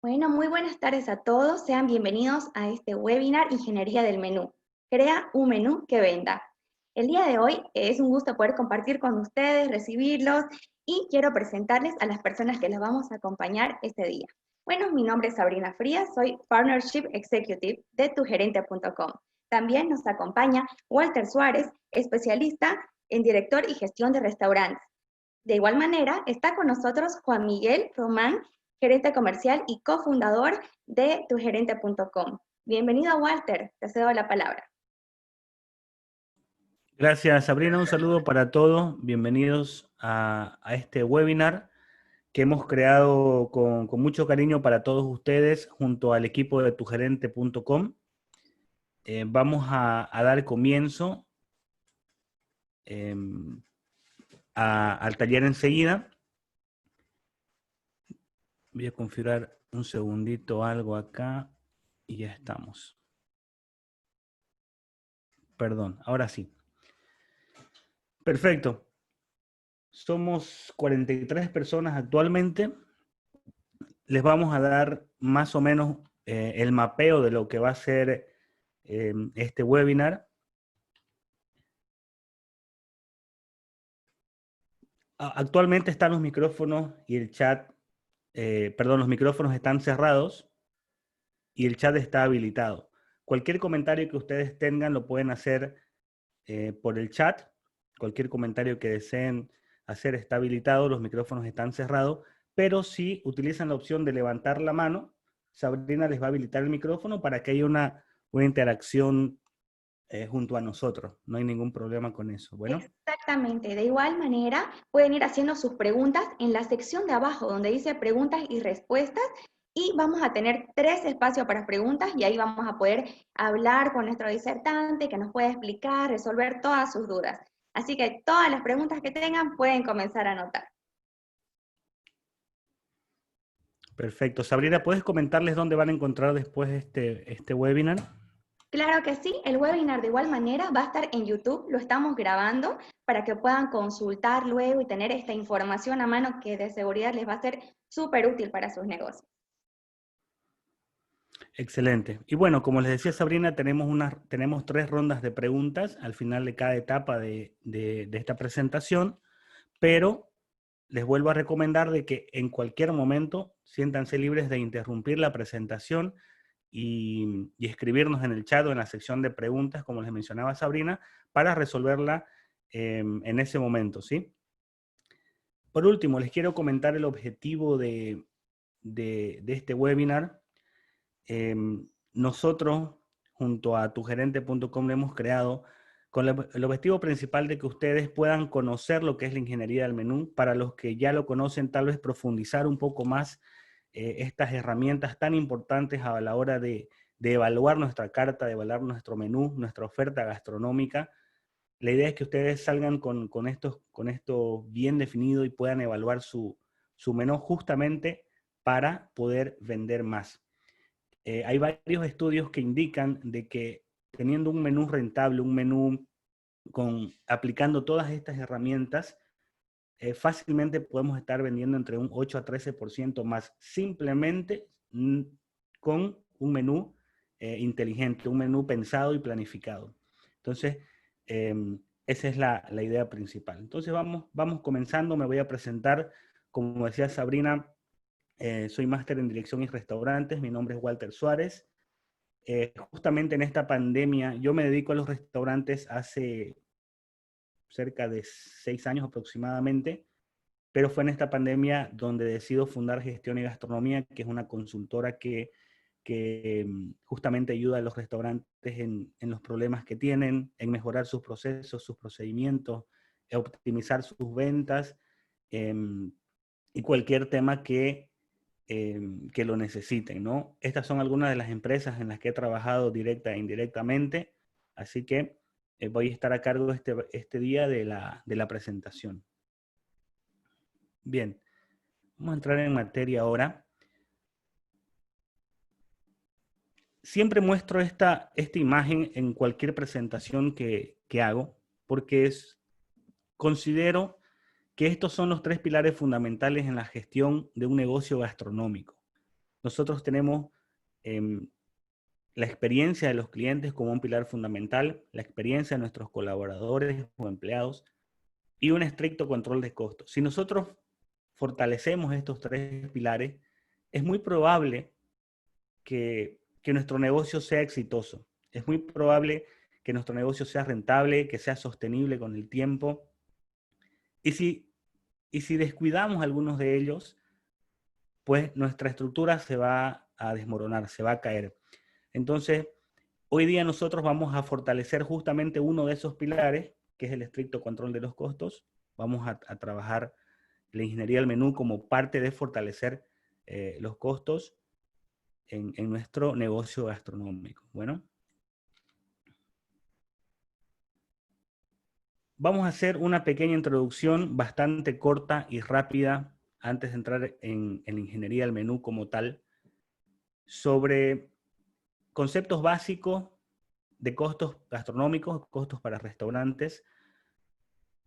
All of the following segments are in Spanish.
Bueno, muy buenas tardes a todos. Sean bienvenidos a este webinar Ingeniería del Menú. Crea un menú que venda. El día de hoy es un gusto poder compartir con ustedes, recibirlos y quiero presentarles a las personas que los vamos a acompañar este día. Bueno, mi nombre es Sabrina Frías, soy Partnership Executive de tugerente.com. También nos acompaña Walter Suárez, especialista en director y gestión de restaurantes. De igual manera, está con nosotros Juan Miguel Román, gerente comercial y cofundador de tugerente.com. Bienvenido, Walter, te cedo la palabra. Gracias, Sabrina. Un saludo para todos. Bienvenidos a este webinar que hemos creado con mucho cariño para todos ustedes junto al equipo de tugerente.com. Vamos a dar comienzo al taller enseguida. Voy a configurar un segundito algo acá y ya estamos. Perdón, ahora sí. Perfecto. Somos 43 personas actualmente. Les vamos a dar más o menos el mapeo de lo que va a ser este webinar. Actualmente están los micrófonos y el chat, los micrófonos están cerrados y el chat está habilitado. Cualquier comentario que ustedes tengan lo pueden hacer por el chat. Cualquier comentario que deseen hacer está habilitado, los micrófonos están cerrados, pero si utilizan la opción de levantar la mano, Sabrina les va a habilitar el micrófono para que haya una interacción junto a nosotros. No hay ningún problema con eso. Bueno. Exactamente, de igual manera pueden ir haciendo sus preguntas en la sección de abajo donde dice preguntas y respuestas y vamos a tener 3 espacios para preguntas y ahí vamos a poder hablar con nuestro disertante que nos puede explicar, resolver todas sus dudas. Así que todas las preguntas que tengan pueden comenzar a anotar. Perfecto. Sabrina, ¿puedes comentarles dónde van a encontrar después este webinar? Claro que sí, el webinar de igual manera va a estar en YouTube, lo estamos grabando para que puedan consultar luego y tener esta información a mano que de seguridad les va a ser súper útil para sus negocios. Excelente. Y bueno, como les decía Sabrina, tenemos 3 rondas de preguntas al final de cada etapa de esta presentación, pero les vuelvo a recomendar de que en cualquier momento siéntanse libres de interrumpir la presentación y escribirnos en el chat o en la sección de preguntas, como les mencionaba Sabrina, para resolverla en ese momento, ¿sí? Por último, les quiero comentar el objetivo de este webinar. Nosotros, junto a tugerente.com, lo hemos creado con el objetivo principal de que ustedes puedan conocer lo que es la ingeniería del menú. Para los que ya lo conocen, tal vez profundizar un poco más estas herramientas tan importantes a la hora de evaluar nuestra carta, de evaluar nuestro menú, nuestra oferta gastronómica. La idea es que ustedes salgan con esto bien definido y puedan evaluar su menú justamente para poder vender más. Hay varios estudios que indican de que teniendo un menú rentable, un menú aplicando todas estas herramientas, fácilmente podemos estar vendiendo entre un 8 a 13% más simplemente con un menú inteligente, un menú pensado y planificado. Entonces, esa es la idea principal. Entonces, vamos comenzando. Me voy a presentar. Como decía Sabrina, soy máster en dirección y restaurantes. Mi nombre es Walter Suárez. Justamente en esta pandemia, yo me dedico a los restaurantes hace cerca de 6 años aproximadamente, pero fue en esta pandemia donde decido fundar Gestión y Gastronomía, que es una consultora que justamente ayuda a los restaurantes en los problemas que tienen, en mejorar sus procesos, sus procedimientos, en optimizar sus ventas y cualquier tema que lo necesiten, ¿no? Estas son algunas de las empresas en las que he trabajado directa e indirectamente, así que voy a estar a cargo este día de la presentación. Bien, vamos a entrar en materia ahora. Siempre muestro esta imagen en cualquier presentación que hago, porque considero que estos son los 3 pilares fundamentales en la gestión de un negocio gastronómico. nosotros tenemos la experiencia de los clientes como un pilar fundamental, la experiencia de nuestros colaboradores o empleados y un estricto control de costos. Si nosotros fortalecemos estos tres pilares, es muy probable que nuestro negocio sea exitoso. Es muy probable que nuestro negocio sea rentable, que sea sostenible con el tiempo. Y si descuidamos algunos de ellos, pues nuestra estructura se va a desmoronar, se va a caer. Entonces, hoy día nosotros vamos a fortalecer justamente uno de esos pilares, que es el estricto control de los costos. Vamos a trabajar la ingeniería del menú como parte de fortalecer los costos en nuestro negocio gastronómico. Bueno, vamos a hacer una pequeña introducción bastante corta y rápida antes de entrar en la ingeniería del menú como tal, sobre conceptos básicos de costos gastronómicos, costos para restaurantes,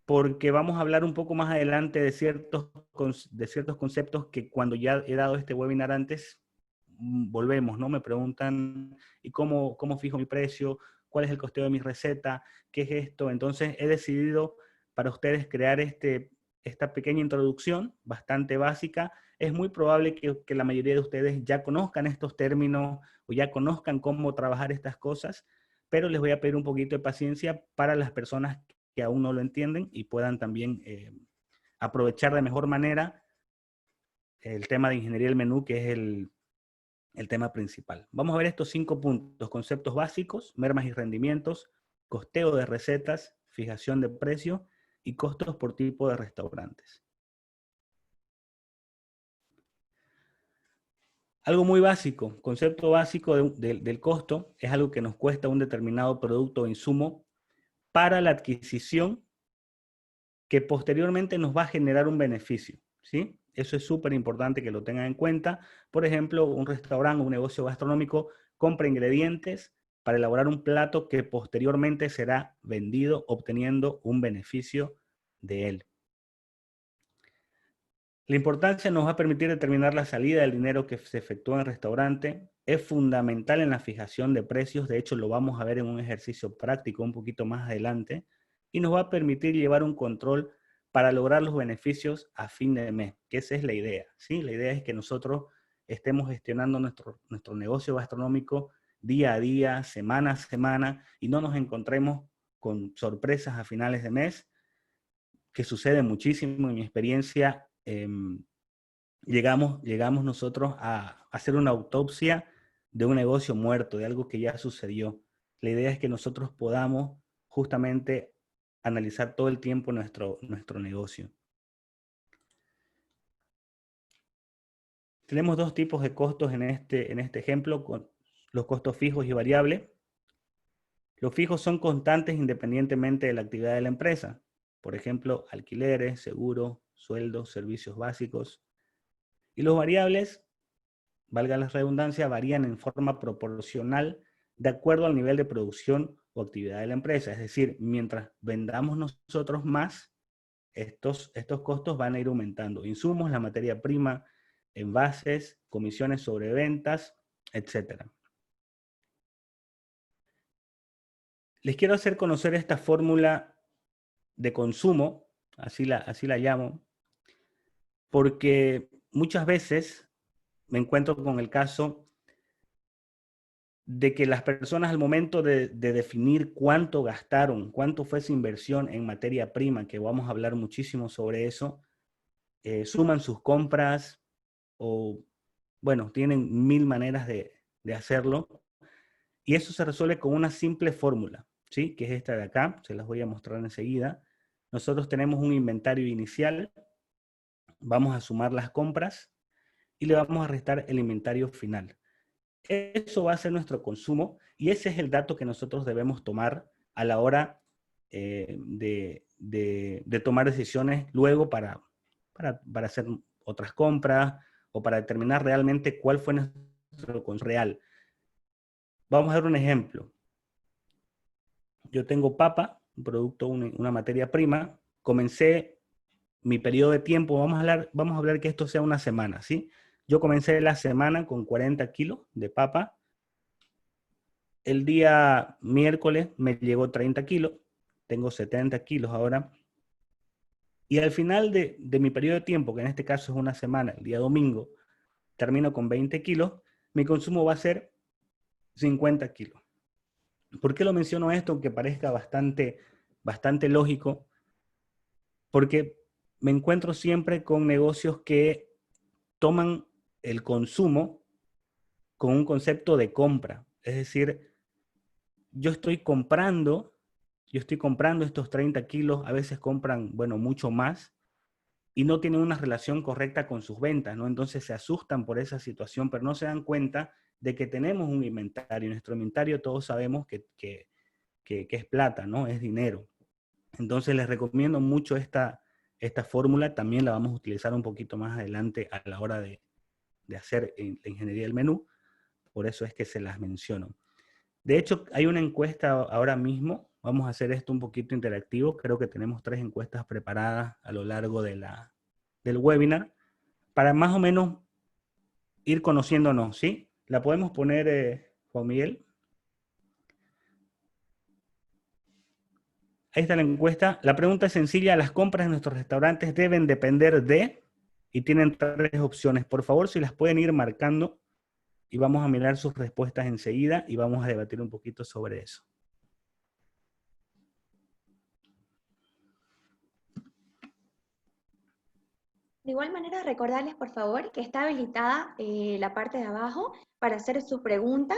porque vamos a hablar un poco más adelante de ciertos conceptos que cuando ya he dado este webinar antes, volvemos, ¿no? Me preguntan, ¿y cómo fijo mi precio? ¿Cuál es el costeo de mi receta? ¿Qué es esto? Entonces he decidido para ustedes crear esta pequeña introducción bastante básica. Es muy probable que la mayoría de ustedes ya conozcan estos términos o ya conozcan cómo trabajar estas cosas, pero les voy a pedir un poquito de paciencia para las personas que aún no lo entienden y puedan también aprovechar de mejor manera el tema de ingeniería del menú, que es el tema principal. Vamos a ver estos 5 puntos: conceptos básicos, mermas y rendimientos, costeo de recetas, fijación de precio y costos por tipo de restaurantes. Algo muy básico, concepto básico del costo, es algo que nos cuesta un determinado producto o insumo para la adquisición que posteriormente nos va a generar un beneficio, ¿sí? Eso es súper importante que lo tengan en cuenta. Por ejemplo, un restaurante o un negocio gastronómico compra ingredientes para elaborar un plato que posteriormente será vendido obteniendo un beneficio de él. La importancia nos va a permitir determinar la salida del dinero que se efectúa en el restaurante. Es fundamental en la fijación de precios. De hecho, lo vamos a ver en un ejercicio práctico un poquito más adelante. Y nos va a permitir llevar un control para lograr los beneficios a fin de mes, que esa es la idea, ¿sí? La idea es que nosotros estemos gestionando nuestro negocio gastronómico día a día, semana a semana, y no nos encontremos con sorpresas a finales de mes, que sucede muchísimo. En mi experiencia, llegamos nosotros a hacer una autopsia de un negocio muerto, de algo que ya sucedió. La idea es que nosotros podamos justamente analizar todo el tiempo nuestro negocio. Tenemos dos tipos de costos en este ejemplo, con los costos fijos y variables. Los fijos son constantes independientemente de la actividad de la empresa. Por ejemplo, alquileres, seguros, sueldos, servicios básicos. Y los variables, valga la redundancia, varían en forma proporcional de acuerdo al nivel de producción o actividad de la empresa. Es decir, mientras vendamos nosotros más, estos costos van a ir aumentando. Insumos, la materia prima, envases, comisiones sobre ventas, etc. Les quiero hacer conocer esta fórmula de consumo, así la llamo, porque muchas veces me encuentro con el caso de que las personas al momento de definir cuánto gastaron, cuánto fue su inversión en materia prima, que vamos a hablar muchísimo sobre eso, suman sus compras o, bueno, tienen 1000 maneras de hacerlo, y eso se resuelve con una simple fórmula, ¿sí? Que es esta de acá, se las voy a mostrar enseguida. Nosotros tenemos un inventario inicial, vamos a sumar las compras y le vamos a restar el inventario final. Eso va a ser nuestro consumo y ese es el dato que nosotros debemos tomar a la hora de tomar decisiones luego para hacer otras compras o para determinar realmente cuál fue nuestro consumo real. Vamos a ver un ejemplo. Yo tengo papa, un producto, una materia prima. Comencé mi periodo de tiempo, vamos a hablar que esto sea una semana, ¿sí? Yo comencé la semana con 40 kilos de papa. El día miércoles me llegó 30 kilos. Tengo 70 kilos ahora. Y al final de mi periodo de tiempo, que en este caso es una semana, el día domingo, termino con 20 kilos, mi consumo va a ser 50 kilos. ¿Por qué lo menciono esto? Aunque parezca bastante lógico, porque me encuentro siempre con negocios que toman el consumo con un concepto de compra. Es decir, yo estoy comprando, estos 30 kilos, a veces compran, bueno, mucho más, y no tienen una relación correcta con sus ventas, ¿no? Entonces se asustan por esa situación, pero no se dan cuenta de que tenemos un inventario. Nuestro inventario todos sabemos que es plata, ¿no? Es dinero. Entonces les recomiendo mucho esta fórmula. También la vamos a utilizar un poquito más adelante a la hora de hacer la ingeniería del menú. Por eso es que se las menciono. De hecho, hay una encuesta ahora mismo. Vamos a hacer esto un poquito interactivo. Creo que tenemos 3 encuestas preparadas a lo largo del webinar para más o menos ir conociéndonos, ¿sí? La podemos poner, Juan Miguel. Ahí está la encuesta. La pregunta es sencilla. Las compras en nuestros restaurantes deben depender de, y tienen 3 opciones. Por favor, si las pueden ir marcando y vamos a mirar sus respuestas enseguida y vamos a debatir un poquito sobre eso. De igual manera, recordarles, por favor, que está habilitada la parte de abajo para hacer sus preguntas,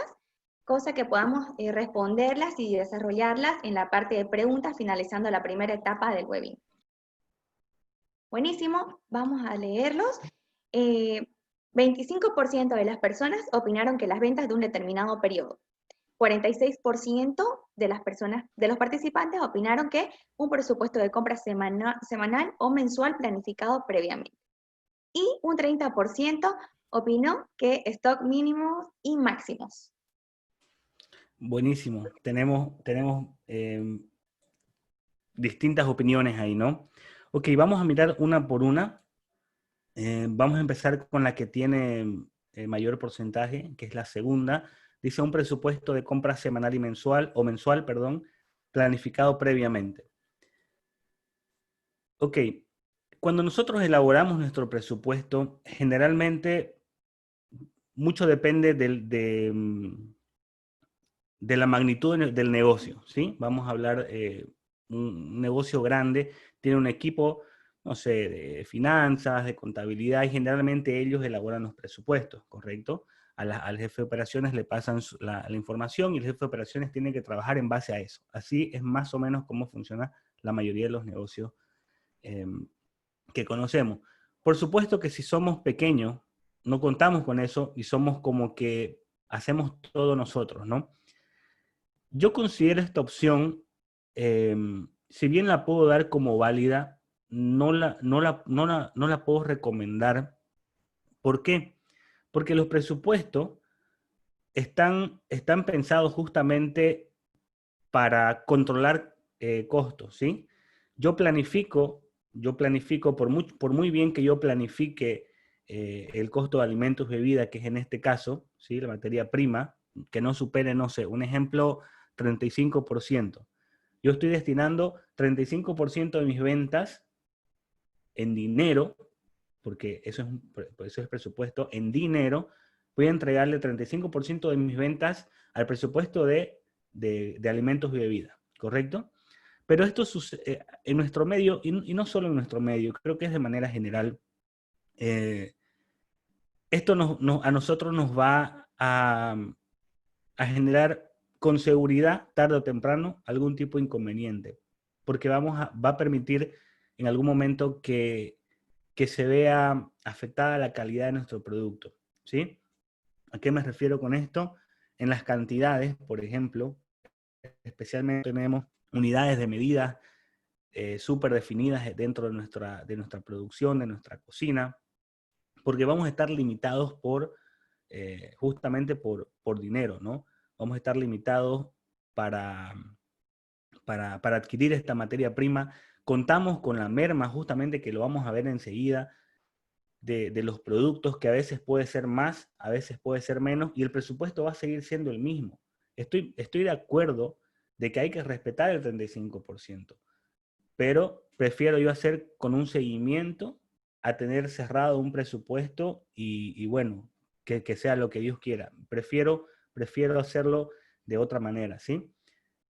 cosa que podamos responderlas y desarrollarlas en la parte de preguntas, finalizando la primera etapa del webinar. Buenísimo, vamos a leerlos. 25% de las personas opinaron que las ventas de un determinado periodo. 46% de las personas, de los participantes opinaron que un presupuesto de compra semanal o mensual planificado previamente. Y un 30% opinó que stock mínimos y máximos. Buenísimo. Tenemos distintas opiniones ahí, ¿no? Ok, vamos a mirar una por una. Vamos a empezar con la que tiene mayor porcentaje, que es la segunda. Dice un presupuesto de compra semanal y mensual, perdón, planificado previamente. Ok, cuando nosotros elaboramos nuestro presupuesto, generalmente mucho depende de la magnitud del negocio, ¿sí? Vamos a hablar, un negocio grande tiene un equipo, no sé, de finanzas, de contabilidad, y generalmente ellos elaboran los presupuestos, ¿correcto? Al jefe de operaciones le pasan la información y el jefe de operaciones tiene que trabajar en base a eso. Así es más o menos cómo funciona la mayoría de los negocios que conocemos. Por supuesto que si somos pequeños, no contamos con eso y somos como que hacemos todo nosotros, ¿no? Yo considero esta opción, si bien la puedo dar como válida, no la puedo recomendar. ¿Por qué? Porque los presupuestos están pensados justamente para controlar costos, ¿sí? Yo planifico por muy bien que yo planifique el costo de alimentos y bebidas, que es en este caso, ¿sí? La materia prima, que no supere, no sé, un ejemplo, 35%. Yo estoy destinando 35% de mis ventas en dinero, porque eso es presupuesto, en dinero, voy a entregarle 35% de mis ventas al presupuesto de alimentos y bebidas, ¿correcto? Pero esto sucede en nuestro medio, y no solo en nuestro medio, creo que es de manera general. Esto a nosotros nos va a generar con seguridad, tarde o temprano, algún tipo de inconveniente, porque va a permitir en algún momento que se vea afectada la calidad de nuestro producto, ¿sí? ¿A qué me refiero con esto? En las cantidades, por ejemplo, especialmente tenemos unidades de medida súper definidas dentro de nuestra producción, de nuestra cocina, porque vamos a estar limitados justamente por dinero, ¿no? Vamos a estar limitados para adquirir esta materia prima. Contamos con la merma, justamente, que lo vamos a ver enseguida. de los productos, que a veces puede ser más, a veces puede ser menos, y el presupuesto va a seguir siendo el mismo. Estoy de acuerdo de que hay que respetar el 35%, pero prefiero yo hacer con un seguimiento a tener cerrado un presupuesto y bueno, que sea lo que Dios quiera. Prefiero hacerlo de otra manera, ¿sí?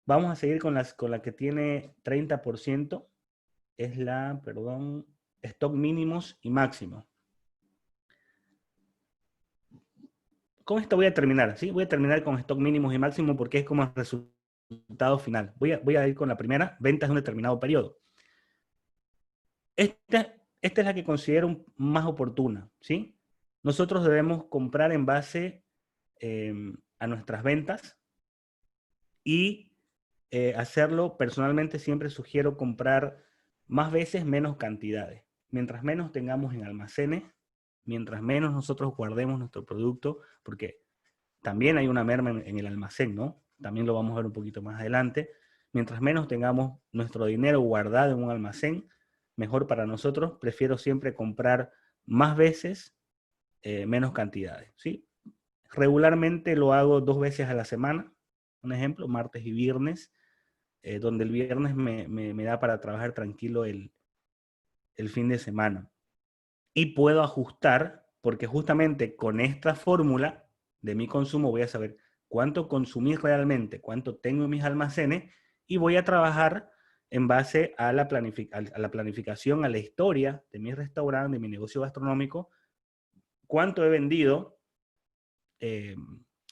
Vamos a seguir con la que tiene 30%, es la, perdón, stock mínimos y máximos. Con esto voy a terminar, ¿sí? Voy a terminar con stock mínimos y máximos porque es como el resultado final. Voy a ir con la primera, ventas de un determinado periodo. Esta es la que considero más oportuna, ¿sí? Nosotros debemos comprar en base a nuestras ventas y hacerlo, personalmente siempre sugiero comprar más veces, menos cantidades. Mientras menos tengamos en almacenes, mientras menos nosotros guardemos nuestro producto, porque también hay una merma en el almacén, ¿no? También lo vamos a ver un poquito más adelante. Mientras menos tengamos nuestro dinero guardado en un almacén, mejor para nosotros. Prefiero siempre comprar más veces, menos cantidades, ¿sí? Regularmente lo hago 2 veces a la semana, un ejemplo, martes y viernes, donde el viernes me da para trabajar tranquilo el fin de semana. Y puedo ajustar, porque justamente con esta fórmula de mi consumo voy a saber cuánto consumí realmente, cuánto tengo en mis almacenes, y voy a trabajar en base a la planificación, a la historia de mi restaurante, de mi negocio gastronómico, cuánto he vendido eh,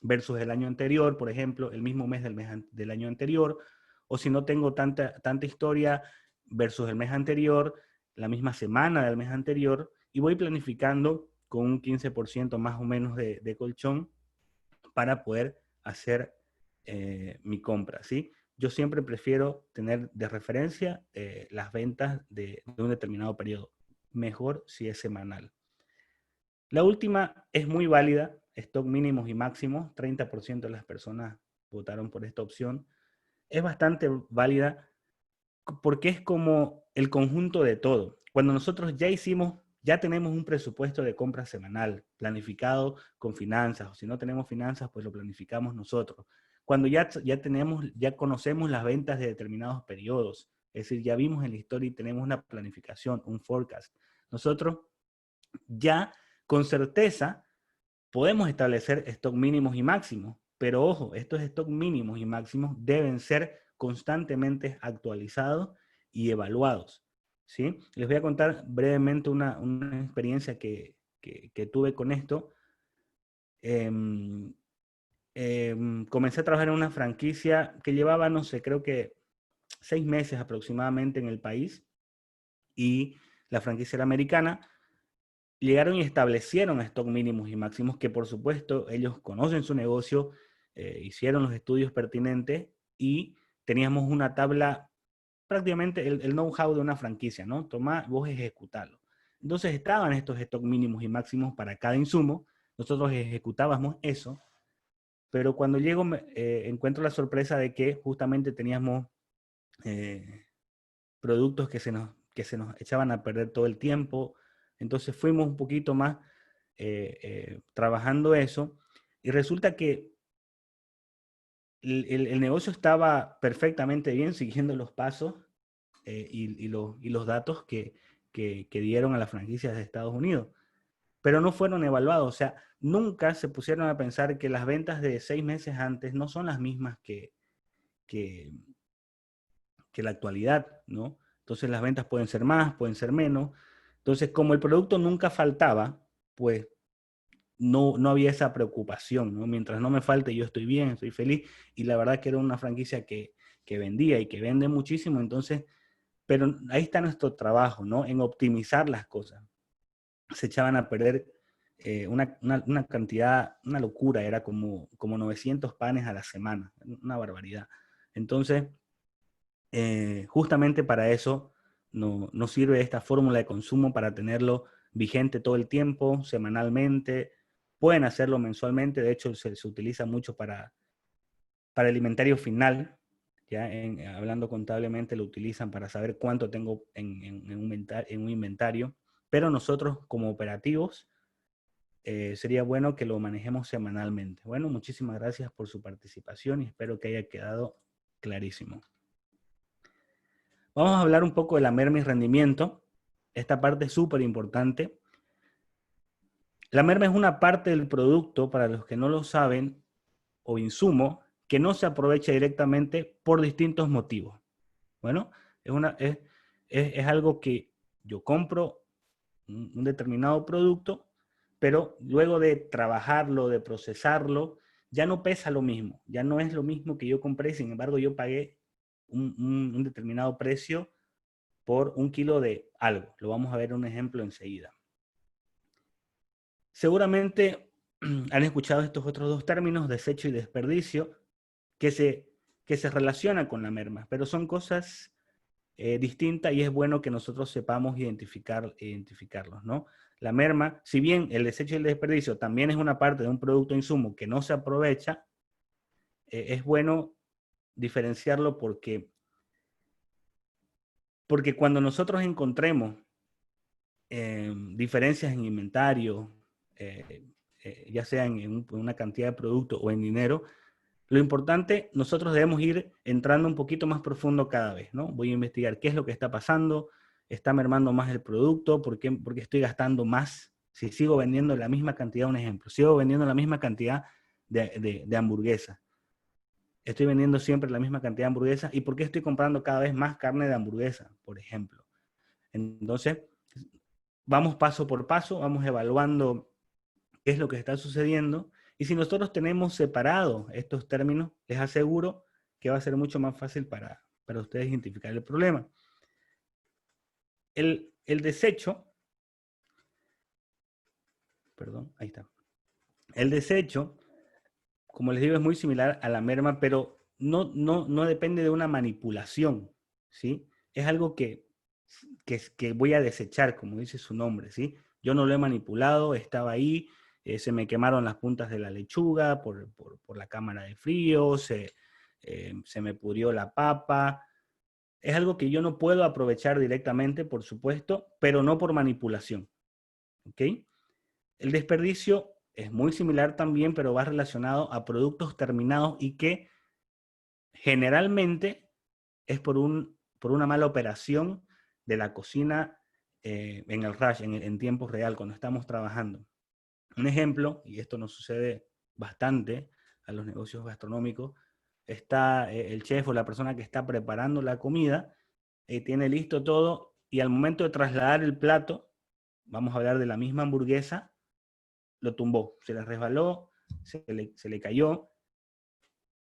versus el año anterior, por ejemplo, el mismo mes del año anterior, o si no tengo tanta historia versus el mes anterior, la misma semana del mes anterior, y voy planificando con un 15% más o menos de colchón para poder hacer mi compra, ¿sí? Yo siempre prefiero tener de referencia las ventas de un determinado periodo, mejor si es semanal. La última es muy válida, stock mínimos y máximos, 30% de las personas votaron por esta opción. Es bastante válida porque es como el conjunto de todo. Cuando nosotros ya tenemos un presupuesto de compra semanal planificado con finanzas, o si no tenemos finanzas, pues lo planificamos nosotros. Cuando ya conocemos las ventas de determinados periodos, es decir, ya vimos en la historia y tenemos una planificación, un forecast, nosotros ya con certeza podemos establecer stock mínimos y máximos, pero ojo, estos stock mínimos y máximos deben ser constantemente actualizados y evaluados, ¿sí? Les voy a contar brevemente una experiencia que tuve con esto. Comencé a trabajar en una franquicia que llevaba, no sé, creo que 6 meses aproximadamente en el país, y la franquicia era americana. Llegaron y establecieron stock mínimos y máximos que, por supuesto, ellos conocen su negocio, hicieron los estudios pertinentes y teníamos una tabla, prácticamente el know-how de una franquicia, ¿no? Tomá, vos ejecutalo. Entonces estaban estos stock mínimos y máximos para cada insumo, nosotros ejecutábamos eso, pero cuando llego encuentro la sorpresa de que justamente teníamos eh, productos que se nos echaban a perder todo el tiempo. Entonces fuimos un poquito más trabajando eso, y resulta que el negocio estaba perfectamente bien siguiendo los pasos y los datos que dieron a las franquicias de Estados Unidos, pero no fueron evaluados. O sea, nunca se pusieron a pensar que las ventas de 6 meses antes no son las mismas que, que la actualidad, ¿no? Entonces las ventas pueden ser más, pueden ser menos. Entonces, como el producto nunca faltaba, pues no había esa preocupación, ¿no? Mientras no me falte, yo estoy bien, estoy feliz. Y la verdad que era una franquicia que vendía y que vende muchísimo. Entonces, pero ahí está nuestro trabajo, ¿no? En optimizar las cosas. Se echaban a perder una cantidad, una locura, era como 900 panes a la semana, una barbaridad. Entonces, justamente para eso no sirve esta fórmula de consumo, para tenerlo vigente todo el tiempo, semanalmente. Pueden hacerlo mensualmente, de hecho se utiliza mucho para el inventario final. Ya hablando contablemente lo utilizan para saber cuánto tengo en un inventario. pero nosotros como operativos sería bueno que lo manejemos semanalmente. Bueno, muchísimas gracias por su participación y espero que haya quedado clarísimo. Vamos a hablar un poco de la merma y rendimiento. Esta parte es súper importante. La merma es una parte del producto, para los que no lo saben, o insumo, que no se aprovecha directamente por distintos motivos. Bueno, es algo que yo compro un determinado producto, pero luego de trabajarlo, de procesarlo, ya no pesa lo mismo, ya no es lo mismo que yo compré, sin embargo yo pagué un determinado precio por un kilo de algo. Lo vamos a ver un ejemplo enseguida. Seguramente han escuchado estos otros dos términos, desecho y desperdicio, que se relacionan con la merma, pero son cosas distintas y es bueno que nosotros sepamos identificarlos, ¿no? La merma, si bien el desecho y el desperdicio también es una parte de un producto o insumo que no se aprovecha, es bueno diferenciarlo porque cuando nosotros encontremos diferencias en inventario, ya sea en una cantidad de producto o en dinero, lo importante, nosotros debemos ir entrando un poquito más profundo cada vez, ¿no? Voy a investigar qué es lo que está pasando, está mermando más el producto, por qué estoy gastando más. Si sigo vendiendo la misma cantidad, un ejemplo, sigo vendiendo la misma cantidad de hamburguesas, estoy vendiendo siempre la misma cantidad de hamburguesas, ¿y por qué estoy comprando cada vez más carne de hamburguesa, por ejemplo? Entonces, vamos paso por paso, vamos evaluando qué es lo que está sucediendo. Y si nosotros tenemos separados estos términos, les aseguro que va a ser mucho más fácil para ustedes identificar el problema. El desecho, perdón, ahí está. El desecho, como les digo, es muy similar a la merma, pero no depende de una manipulación, ¿sí? Es algo que voy a desechar, como dice su nombre, ¿sí? Yo no lo he manipulado, estaba ahí, se me quemaron las puntas de la lechuga por la cámara de frío, se me pudrió la papa. Es algo que yo no puedo aprovechar directamente, por supuesto, pero no por manipulación, ¿ok? El desperdicio es muy similar también, pero va relacionado a productos terminados y que generalmente es por una mala operación de la cocina en el rush, en tiempo real, cuando estamos trabajando. Un ejemplo, y esto nos sucede bastante a los negocios gastronómicos, está el chef o la persona que está preparando la comida, tiene listo todo y al momento de trasladar el plato, vamos a hablar de la misma hamburguesa, lo tumbó, se le resbaló, se le cayó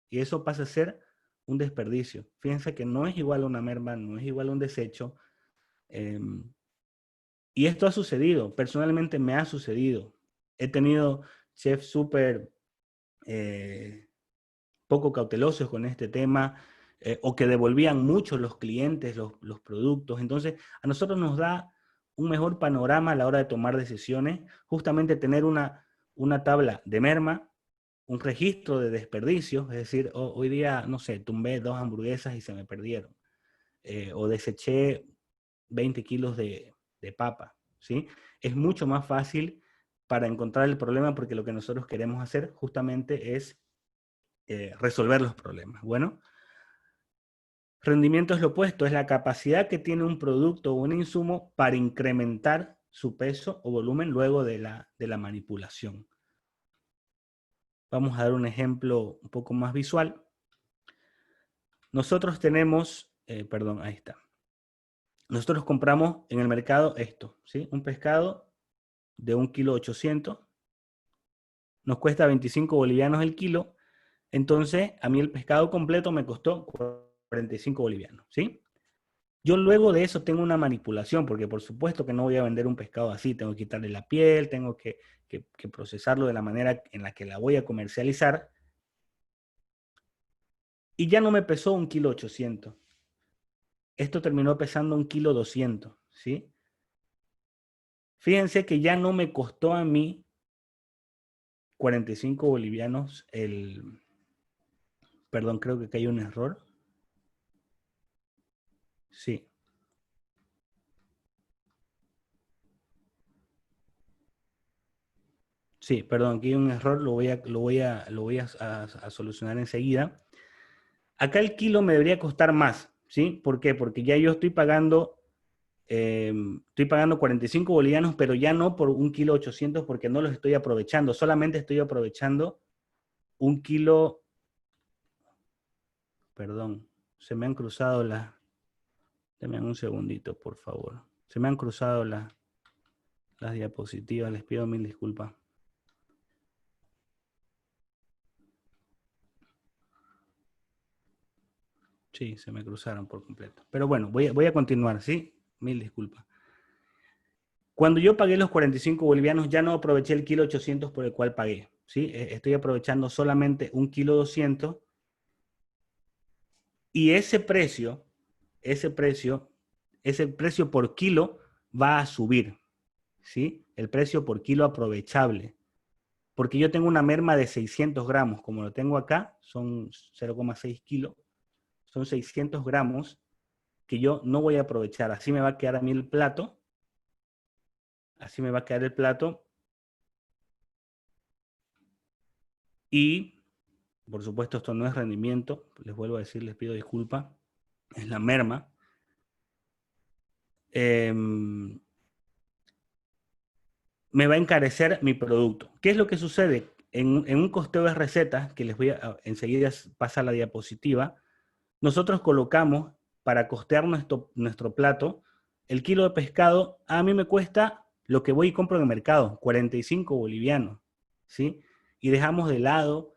y eso pasa a ser un desperdicio. Fíjense que no es igual a una merma, no es igual a un desecho. Y esto ha sucedido, personalmente me ha sucedido. He tenido chefs súper poco cautelosos con este tema o que devolvían mucho los clientes los productos. Entonces, a nosotros nos da un mejor panorama a la hora de tomar decisiones, justamente tener una tabla de merma, un registro de desperdicios, es decir, hoy día, no sé, tumbé 2 hamburguesas y se me perdieron, o deseché 20 kilos de papa, ¿sí? Es mucho más fácil para encontrar el problema porque lo que nosotros queremos hacer justamente es resolver los problemas. Bueno, rendimiento es lo opuesto, es la capacidad que tiene un producto o un insumo para incrementar su peso o volumen luego de la manipulación. Vamos a dar un ejemplo un poco más visual. Nosotros tenemos, perdón, ahí está. Nosotros compramos en el mercado esto, ¿sí? Un pescado de 1,8 kg, nos cuesta 25 bolivianos el kilo, entonces a mí el pescado completo me costó 45 bolivianos, ¿sí? Yo luego de eso tengo una manipulación, porque por supuesto que no voy a vender un pescado así, tengo que quitarle la piel, tengo que procesarlo de la manera en la que la voy a comercializar, y ya no me pesó 1,8 kg. Esto terminó pesando 1,2 kg, ¿sí? Fíjense que ya no me costó a mí 45 bolivianos perdón, creo que acá hay un error. Sí. Sí, perdón, aquí hay un error, lo voy a solucionar enseguida. Acá el kilo me debería costar más, ¿sí? ¿Por qué? Porque ya yo estoy pagando 45 bolivianos, pero ya no por un kilo 800 porque no los estoy aprovechando, solamente estoy aprovechando un kilo, perdón, se me han cruzado las, denme un segundito, por favor. Se me han cruzado las diapositivas, les pido mil disculpas. Sí, se me cruzaron por completo. Pero bueno, voy a continuar, ¿sí? Mil disculpas. Cuando yo pagué los 45 bolivianos, ya no aproveché el kilo 800 por el cual pagué, ¿sí? Estoy aprovechando solamente un kilo 200 y ese precio, ese precio por kilo va a subir, ¿sí? El precio por kilo aprovechable. Porque yo tengo una merma de 600 gramos, como lo tengo acá, son 0,6 kilos, son 600 gramos que yo no voy a aprovechar. Así me va a quedar a mí el plato, así me va a quedar el plato. Y, por supuesto, esto no es rendimiento, les vuelvo a decir, les pido disculpas, es la merma. Me va a encarecer mi producto. ¿Qué es lo que sucede? En un costeo de recetas, que les voy a enseguida pasar la diapositiva, nosotros colocamos para costear nuestro plato, el kilo de pescado a mí me cuesta lo que voy y compro en el mercado, 45 bolivianos, ¿sí? Y dejamos de lado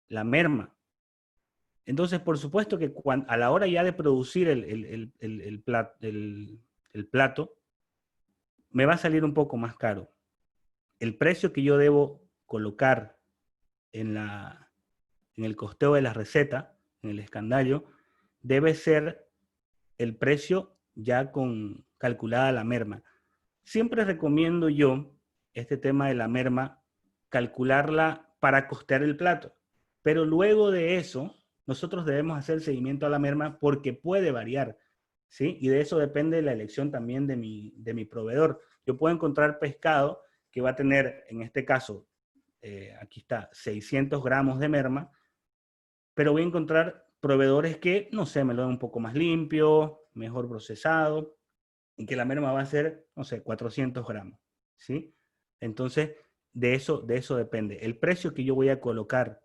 la merma. Entonces, por supuesto que a la hora ya de producir el plato, me va a salir un poco más caro. El precio que yo debo colocar en, en el costeo de la receta, en el escandallo, debe ser el precio ya con calculada la merma. Siempre recomiendo yo este tema de la merma, calcularla para costear el plato. Pero luego de eso, nosotros debemos hacer el seguimiento a la merma porque puede variar, ¿sí? Y de eso depende la elección también de mi proveedor. Yo puedo encontrar pescado que va a tener, en este caso, aquí está, 600 gramos de merma, pero voy a encontrar proveedores que, no sé, me lo dan un poco más limpio, mejor procesado, y que la merma va a ser, no sé, 400 gramos, ¿sí? Entonces, de eso depende. El precio que yo voy a colocar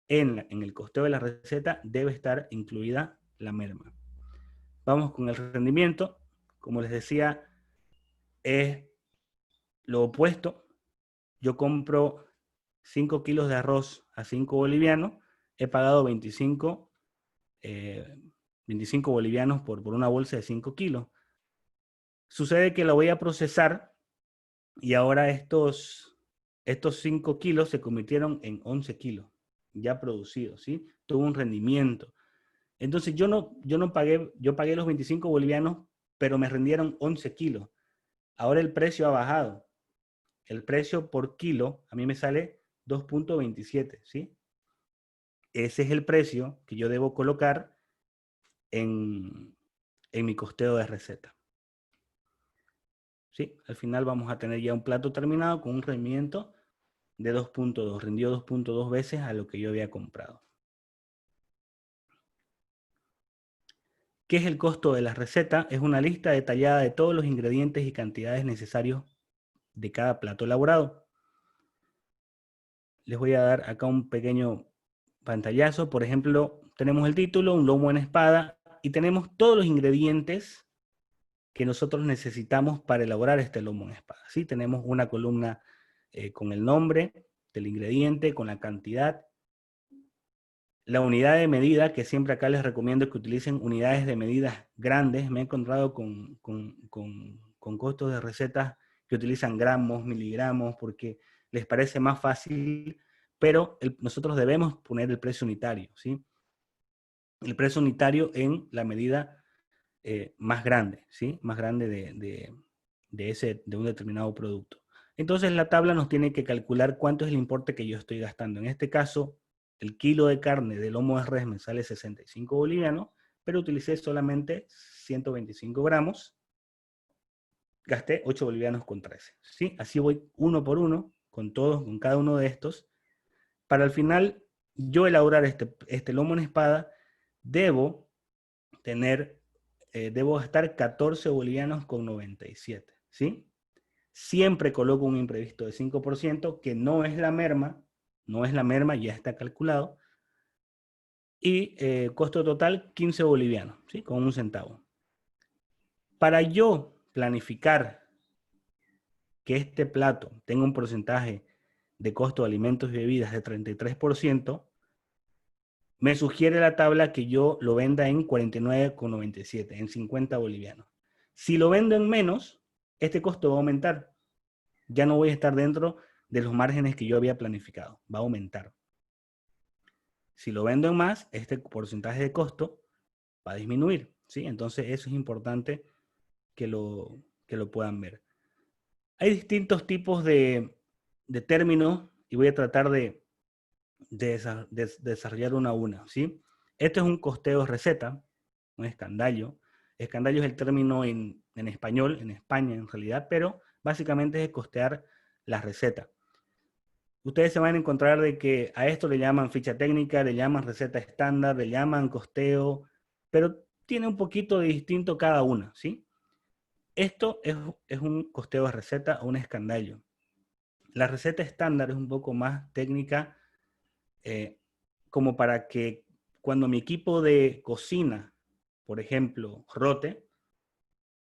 en el costeo de la receta debe estar incluida la merma. Vamos con el rendimiento. Como les decía, es lo opuesto. Yo compro 5 kilos de arroz a 5 bolivianos, he pagado 25 bolivianos por una bolsa de 5 kilos. Sucede que la voy a procesar y ahora estos 5 kilos se convirtieron en 11 kilos ya producidos, ¿sí? Tuvo un rendimiento. Entonces yo pagué los 25 bolivianos, pero me rendieron 11 kilos. Ahora el precio ha bajado. El precio por kilo a mí me sale 2.27, ¿sí? Ese es el precio que yo debo colocar en mi costeo de receta. ¿Sí? Al final vamos a tener ya un plato terminado con un rendimiento de 2.2. Rindió 2.2 veces a lo que yo había comprado. ¿Qué es el costo de la receta? Es una lista detallada de todos los ingredientes y cantidades necesarios de cada plato elaborado. Les voy a dar acá un pequeño pantallazo. Por ejemplo, tenemos el título, un lomo en espada, y tenemos todos los ingredientes que nosotros necesitamos para elaborar este lomo en espada. ¿Sí? Tenemos una columna con el nombre del ingrediente, con la cantidad, la unidad de medida, que siempre acá les recomiendo que utilicen unidades de medidas grandes. Me he encontrado con costos de recetas que utilizan gramos, miligramos, porque les parece más fácil, pero nosotros debemos poner el precio unitario, ¿sí? El precio unitario en la medida más grande, ¿sí? Más grande de un determinado producto. Entonces la tabla nos tiene que calcular cuánto es el importe que yo estoy gastando. En este caso, el kilo de carne de lomo de res me sale 65 bolivianos, pero utilicé solamente 125 gramos, gasté 8 bolivianos con 13. ¿Sí? Así voy uno por uno con todos, con cada uno de estos, para al final yo elaborar este lomo en espada, debo gastar 14 bolivianos con 97, ¿sí? Siempre coloco un imprevisto de 5%, que no es la merma, ya está calculado, y costo total 15 bolivianos, ¿sí? Con un centavo. Para yo planificar que este plato tenga un porcentaje de costo de alimentos y bebidas de 33%, me sugiere la tabla que yo lo venda en 49,97, en 50 bolivianos. Si lo vendo en menos, este costo va a aumentar. Ya no voy a estar dentro de los márgenes que yo había planificado, va a aumentar. Si lo vendo en más, este porcentaje de costo va a disminuir, ¿sí? Entonces eso es importante que lo puedan ver. Hay distintos tipos de términos y voy a tratar de desarrollar una a una, ¿sí? Este es un costeo de receta, un escandallo. Escandallo es el término en español, en España en realidad, pero básicamente es costear la receta. Ustedes se van a encontrar de que a esto le llaman ficha técnica, le llaman receta estándar, le llaman costeo, pero tiene un poquito de distinto cada una, ¿sí? Esto es un costeo de receta o un escandallo. La receta estándar es un poco más técnica, como para que cuando mi equipo de cocina, por ejemplo, rote,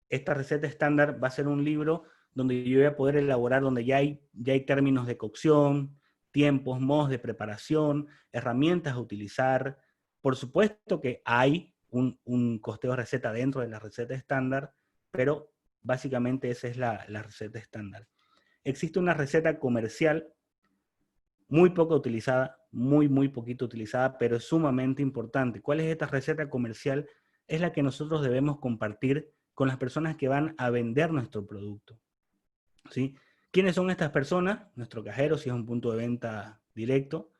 esta receta estándar va a ser un libro donde yo voy a poder elaborar, donde ya hay términos de cocción, tiempos, modos de preparación, herramientas a utilizar. Por supuesto que hay un costeo de receta dentro de la receta estándar, pero básicamente esa es la receta estándar. Existe una receta comercial muy poco utilizada, muy poquito utilizada, pero es sumamente importante. ¿Cuál es esta receta comercial? Es la que nosotros debemos compartir con las personas que van a vender nuestro producto, ¿sí? ¿Quiénes son estas personas? Nuestro cajero, si es un punto de venta directo,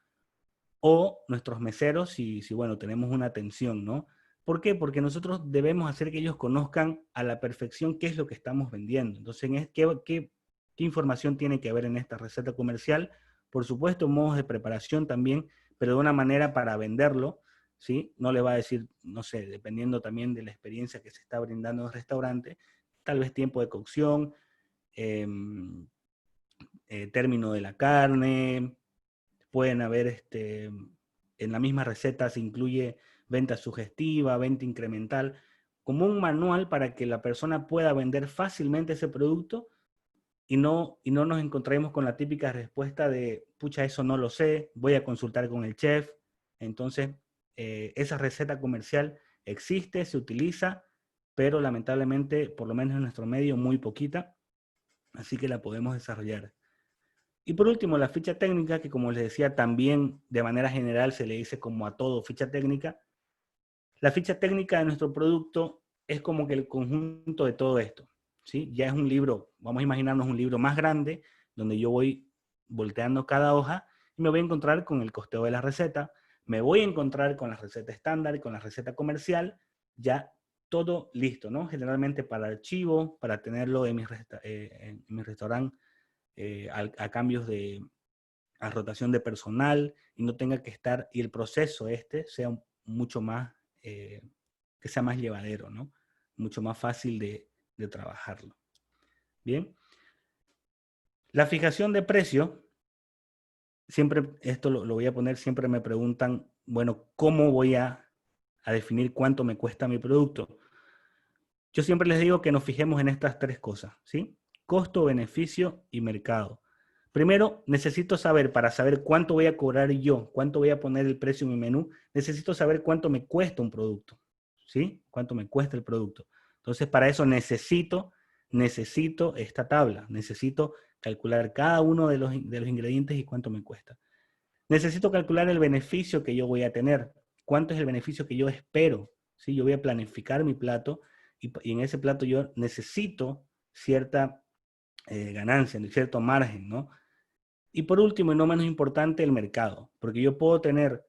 o nuestros meseros, si bueno, tenemos una atención, ¿no? ¿Por qué? Porque nosotros debemos hacer que ellos conozcan a la perfección qué es lo que estamos vendiendo. Entonces, ¿qué información tiene que haber en esta receta comercial? Por supuesto, modos de preparación también, pero de una manera para venderlo, ¿sí? No le va a decir, no sé, dependiendo también de la experiencia que se está brindando en el restaurante, tal vez tiempo de cocción, término de la carne, pueden haber, en la misma receta se incluye venta sugestiva, venta incremental, como un manual para que la persona pueda vender fácilmente ese producto y no nos encontremos con la típica respuesta de, pucha, eso no lo sé, voy a consultar con el chef. Entonces, esa receta comercial existe, se utiliza, pero lamentablemente, por lo menos en nuestro medio, muy poquita, así que la podemos desarrollar. Y por último, la ficha técnica, que como les decía, también de manera general se le dice como a todo ficha técnica. La ficha técnica de nuestro producto es como que el conjunto de todo esto, ¿sí? Ya es un libro, vamos a imaginarnos un libro más grande, donde yo voy volteando cada hoja y me voy a encontrar con el costeo de la receta, me voy a encontrar con la receta estándar y con la receta comercial, ya todo listo, ¿no? Generalmente para archivo, para tenerlo en mi restaurante, a cambios a rotación de personal y no tenga que estar, y el proceso sea mucho más, que sea más llevadero, ¿no? Mucho más fácil de trabajarlo. Bien. La fijación de precio, siempre, esto lo voy a poner, siempre me preguntan, bueno, ¿cómo voy a definir cuánto me cuesta mi producto? Yo siempre les digo que nos fijemos en estas tres cosas, ¿sí? Costo, beneficio y mercado. Primero, necesito saber, para saber cuánto voy a cobrar yo, cuánto voy a poner el precio en mi menú, necesito saber cuánto me cuesta un producto, ¿sí? Cuánto me cuesta el producto. Entonces, para eso necesito esta tabla, necesito calcular cada uno de los ingredientes y cuánto me cuesta. Necesito calcular el beneficio que yo voy a tener, cuánto es el beneficio que yo espero, ¿sí? Yo voy a planificar mi plato y en ese plato yo necesito cierta ganancia, cierto margen, ¿no? Y por último, y no menos importante, el mercado, porque yo puedo tener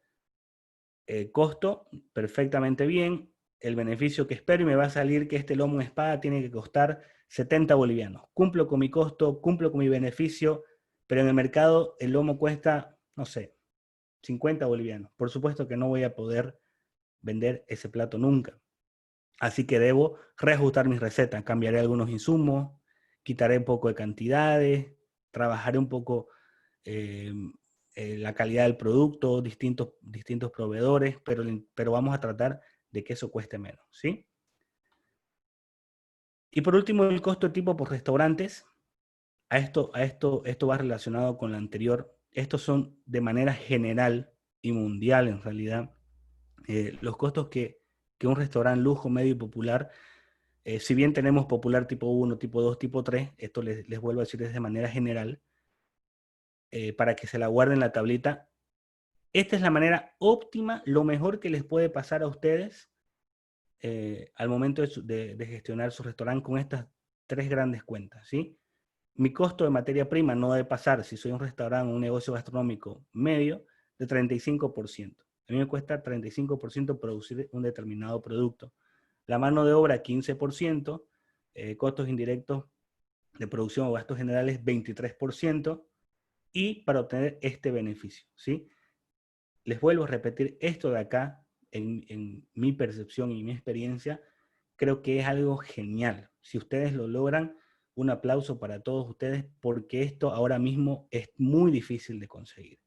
costo perfectamente bien, el beneficio que espero y me va a salir que este lomo de espada tiene que costar 70 bolivianos. Cumplo con mi costo, cumplo con mi beneficio, pero en el mercado el lomo cuesta, no sé, 50 bolivianos. Por supuesto que no voy a poder vender ese plato nunca. Así que debo reajustar mis recetas, cambiaré algunos insumos, quitaré un poco de cantidades, trabajaré un poco eh, la calidad del producto, distintos proveedores, pero vamos a tratar de que eso cueste menos, ¿sí? Y por último, el costo tipo por restaurantes. Esto va relacionado con lo anterior. Estos son de manera general y mundial en realidad los costos que un restaurante lujo, medio y popular, si bien tenemos popular tipo 1, tipo 2, tipo 3, esto les vuelvo a decir de manera general, para que se la guarden en la tablita. Esta es la manera óptima, lo mejor que les puede pasar a ustedes al momento de gestionar su restaurante con estas tres grandes cuentas, ¿sí? Mi costo de materia prima no debe pasar, si soy un restaurante o un negocio gastronómico medio, de 35%. A mí me cuesta 35% producir un determinado producto. La mano de obra, 15%, costos indirectos de producción o gastos generales, 23%, y para obtener este beneficio, ¿sí? Les vuelvo a repetir, esto de acá, en mi percepción y mi experiencia, creo que es algo genial. Si ustedes lo logran, un aplauso para todos ustedes, porque esto ahora mismo es muy difícil de conseguir.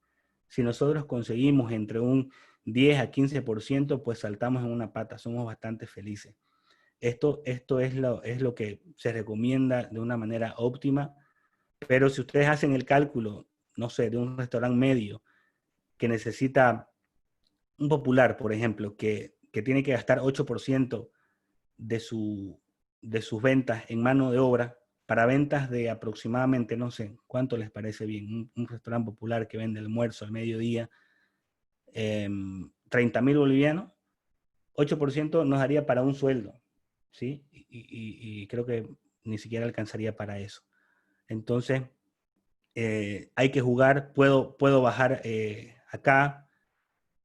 Si nosotros conseguimos entre un 10 a 15%, pues saltamos en una pata, somos bastante felices. Esto es lo que se recomienda de una manera óptima, pero si ustedes hacen el cálculo, no sé, de un restaurante medio que necesita un popular, por ejemplo, que tiene que gastar 8% de, de sus ventas en mano de obra para ventas de aproximadamente, no sé, ¿cuánto les parece bien? Un restaurante popular que vende almuerzo al mediodía, 30.000 bolivianos, 8% nos daría para un sueldo, ¿sí? Y creo que ni siquiera alcanzaría para eso. Entonces, hay que jugar, puedo bajar acá,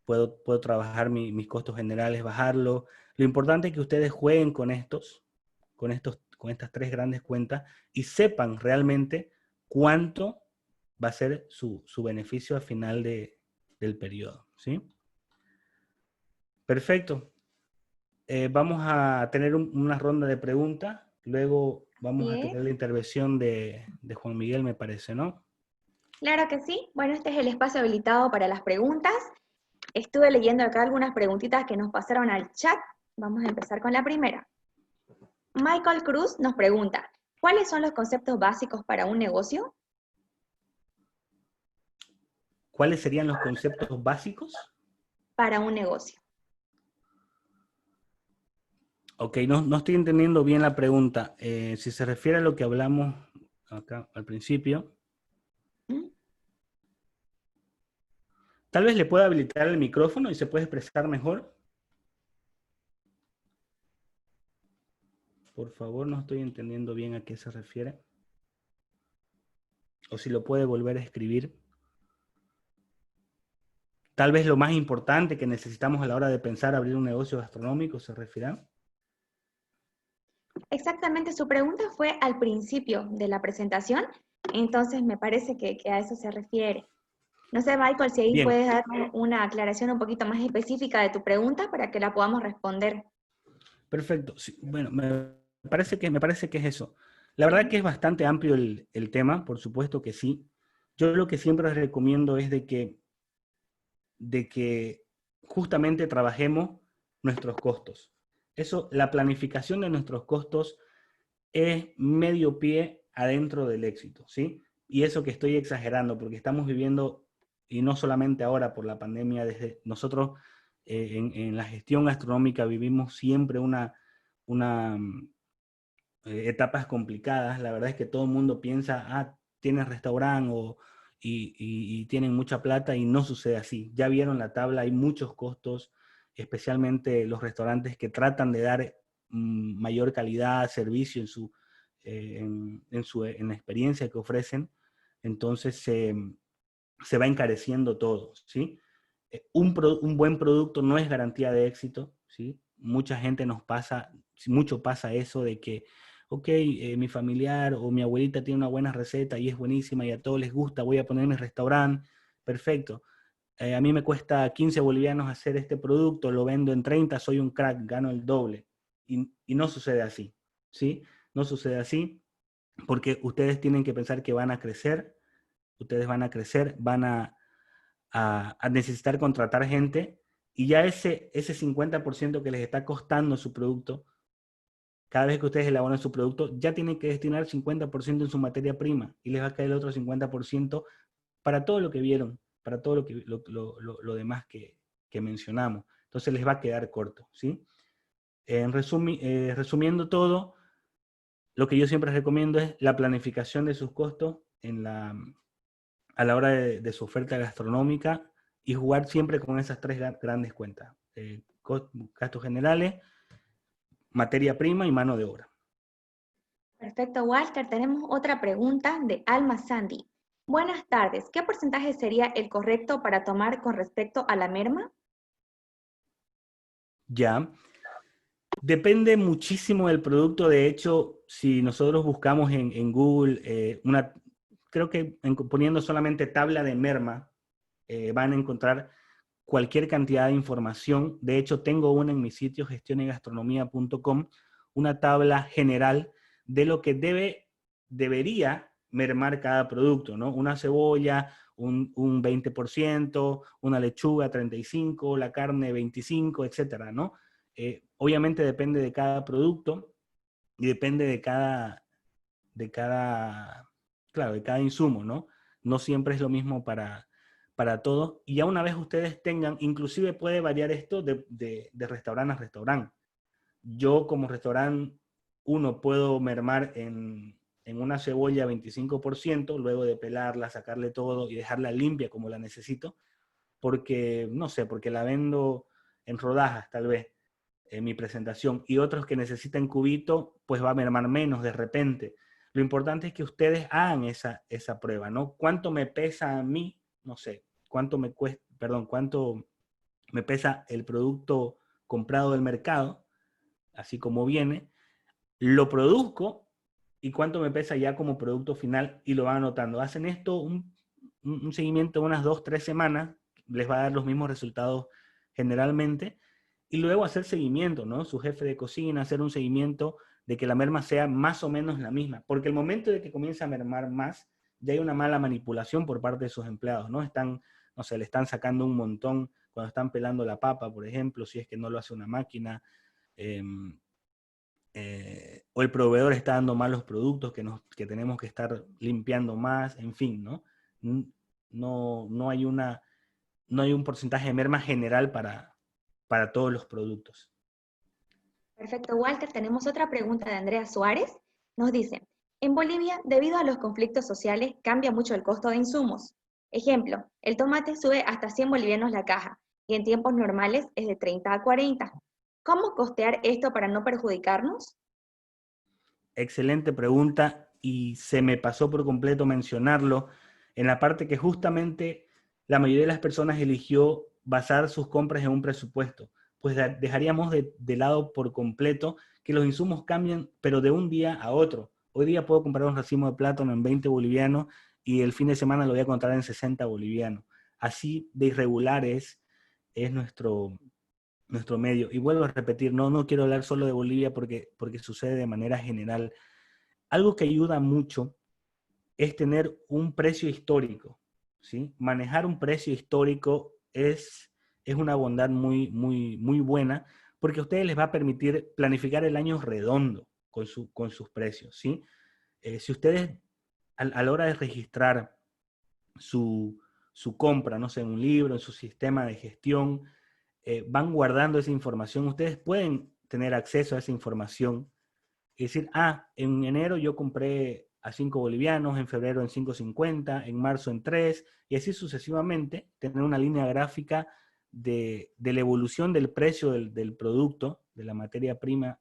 puedo trabajar mis costos generales, bajarlo. Lo importante es que ustedes jueguen con estas tres grandes cuentas y sepan realmente cuánto va a ser su beneficio al final del periodo, ¿sí? Perfecto. Vamos a tener una ronda de preguntas, luego vamos Así a es. tener la intervención de Juan Miguel, me parece, ¿no? Claro que sí. Bueno, este es el espacio habilitado para las preguntas. Estuve leyendo acá algunas preguntitas que nos pasaron al chat. Vamos a empezar con la primera. Michael Cruz nos pregunta, ¿cuáles son los conceptos básicos para un negocio? ¿Cuáles serían los conceptos básicos? Para un negocio. Ok, no estoy entendiendo bien la pregunta. Si se refiere a lo que hablamos acá al principio, ¿Mm? tal vez le pueda habilitar el micrófono y se puede expresar mejor. Por favor, no estoy entendiendo bien a qué se refiere. O si lo puede volver a escribir. Tal vez lo más importante que necesitamos a la hora de pensar abrir un negocio gastronómico se refiere. Exactamente, su pregunta fue al principio de la presentación, entonces me parece que a eso se refiere. No sé, Michael, si ahí Bien, puedes dar una aclaración un poquito más específica de tu pregunta para que la podamos responder. perfecto. Sí, bueno, me parece que es eso. La verdad que es bastante amplio el tema, por supuesto que sí. Yo lo que siempre les recomiendo es de que justamente trabajemos nuestros costos. Eso, la planificación de nuestros costos es medio pie adentro del éxito, ¿sí? Y eso que estoy exagerando, porque estamos viviendo, y no solamente ahora por la pandemia, desde nosotros en la gestión gastronómica vivimos siempre una etapas complicadas. La verdad es que todo el mundo piensa, tienes restaurante y tienen mucha plata y no sucede así. Ya vieron la tabla, hay muchos costos, especialmente los restaurantes que tratan de dar mayor calidad, servicio en la experiencia que ofrecen. Entonces se va encareciendo todo, ¿sí? Un buen producto no es garantía de éxito, ¿sí? Mucha gente mucho pasa eso de que ok, mi familiar o mi abuelita tiene una buena receta y es buenísima y a todos les gusta, voy a poner mi restaurante, perfecto. A mí me cuesta 15 bolivianos hacer este producto, lo vendo en 30, soy un crack, gano el doble. Y no sucede así, ¿sí? No sucede así porque ustedes tienen que pensar que van a crecer, ustedes van a crecer, van a necesitar contratar gente y ya ese 50% que les está costando su producto, cada vez que ustedes elaboran su producto, ya tienen que destinar 50% en su materia prima y les va a caer el otro 50% para todo lo que vieron, para todo lo demás que mencionamos. Entonces les va a quedar corto, ¿sí? Resumiendo todo, lo que yo siempre recomiendo es la planificación de sus costos a la hora de su oferta gastronómica y jugar siempre con esas tres grandes cuentas. Gastos generales, materia prima y mano de obra. Perfecto, Walter. Tenemos otra pregunta de Alma Sandy. Buenas tardes. ¿Qué porcentaje sería el correcto para tomar con respecto a la merma? Ya. Depende muchísimo del producto. De hecho, si nosotros buscamos en Google, creo que poniendo solamente tabla de merma, van a encontrar cualquier cantidad de información. De hecho, tengo una en mi sitio gestionegastronomía.com, una tabla general de lo que debería mermar cada producto, ¿no? Una cebolla, un 20%, una lechuga 35%, la carne 25%, etcétera, ¿no? Obviamente depende de cada producto y depende claro, de cada insumo, ¿no? No siempre es lo mismo para todos. Y ya una vez ustedes tengan, inclusive puede variar esto de restaurante a restaurante. Yo como restaurante, uno puedo mermar en una cebolla 25%, luego de pelarla, sacarle todo y dejarla limpia como la necesito, porque, no sé, porque la vendo en rodajas tal vez en mi presentación, y otros que necesitan cubito, pues va a mermar menos de repente. Lo importante es que ustedes hagan esa prueba, ¿no? ¿Cuánto me pesa a mí? No sé, cuánto me cuesta, perdón, cuánto me pesa el producto comprado del mercado, así como viene, lo produzco y cuánto me pesa ya como producto final y lo van anotando. Hacen esto un seguimiento de unas 2, 3 semanas, les va a dar los mismos resultados generalmente, y luego hacer seguimiento, ¿no? Su jefe de cocina, hacer un seguimiento de que la merma sea más o menos la misma, porque el momento de que comienza a mermar más, ya hay una mala manipulación por parte de sus empleados, ¿no? No sé, le están sacando un montón cuando están pelando la papa, por ejemplo, si es que no lo hace una máquina, eh, o el proveedor está dando malos productos que tenemos que estar limpiando más, en fin, ¿no? No hay no hay un porcentaje de merma general para todos los productos. Perfecto, Walter. Tenemos otra pregunta de Andrea Suárez. Nos dice, en Bolivia, debido a los conflictos sociales, cambia mucho el costo de insumos. Ejemplo, el tomate sube hasta 100 bolivianos la caja y en tiempos normales es de 30 a 40. ¿Cómo costear esto para no perjudicarnos? Excelente pregunta y se me pasó por completo mencionarlo en la parte que justamente la mayoría de las personas eligió basar sus compras en un presupuesto. Pues dejaríamos de lado por completo que los insumos cambian, pero de un día a otro. Hoy día puedo comprar un racimo de plátano en 20 bolivianos y el fin de semana lo voy a encontrar en 60 bolivianos. Así de irregular es nuestro medio. Y vuelvo a repetir, no quiero hablar solo de Bolivia porque sucede de manera general. Algo que ayuda mucho es tener un precio histórico, ¿sí? Manejar un precio histórico es una bondad muy buena porque a ustedes les va a permitir planificar el año redondo con sus precios, ¿sí? Si ustedes a la hora de registrar su, su compra, no sé, en un libro, en su sistema de gestión, van guardando esa información, ustedes pueden tener acceso a esa información y decir, en enero yo compré a 5 bolivianos, en febrero en 5.50, en marzo en 3, y así sucesivamente, tener una línea gráfica de la evolución del precio del producto, de la materia prima,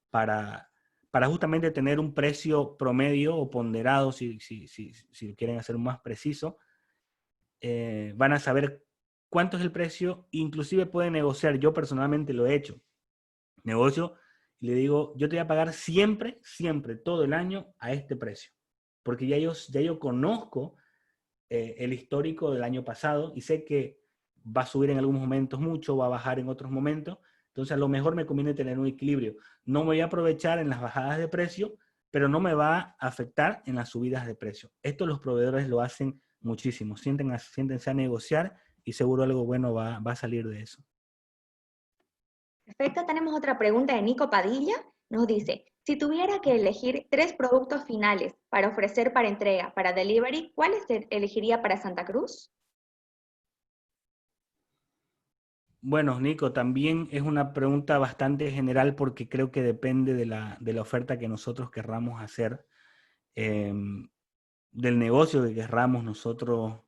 para, para justamente tener un precio promedio o ponderado, si quieren hacer más preciso. Van a saber cuánto es el precio, inclusive pueden negociar. Yo personalmente lo he hecho. Negocio y le digo, yo te voy a pagar siempre, siempre, todo el año a este precio. Porque ya yo conozco el histórico del año pasado y sé que va a subir en algunos momentos mucho, va a bajar en otros momentos. Entonces, a lo mejor me conviene tener un equilibrio. No me voy a aprovechar en las bajadas de precio, pero no me va a afectar en las subidas de precio. Esto los proveedores lo hacen muchísimo. Siéntense a negociar y seguro algo bueno va a salir de eso. Perfecto, tenemos otra pregunta de Nico Padilla. Nos dice, si tuviera que elegir 3 productos finales para ofrecer para entrega, para delivery, ¿cuáles elegiría para Santa Cruz? Bueno, Nico, también es una pregunta bastante general porque creo que depende de la oferta que nosotros querramos hacer, eh, del negocio que querramos nosotros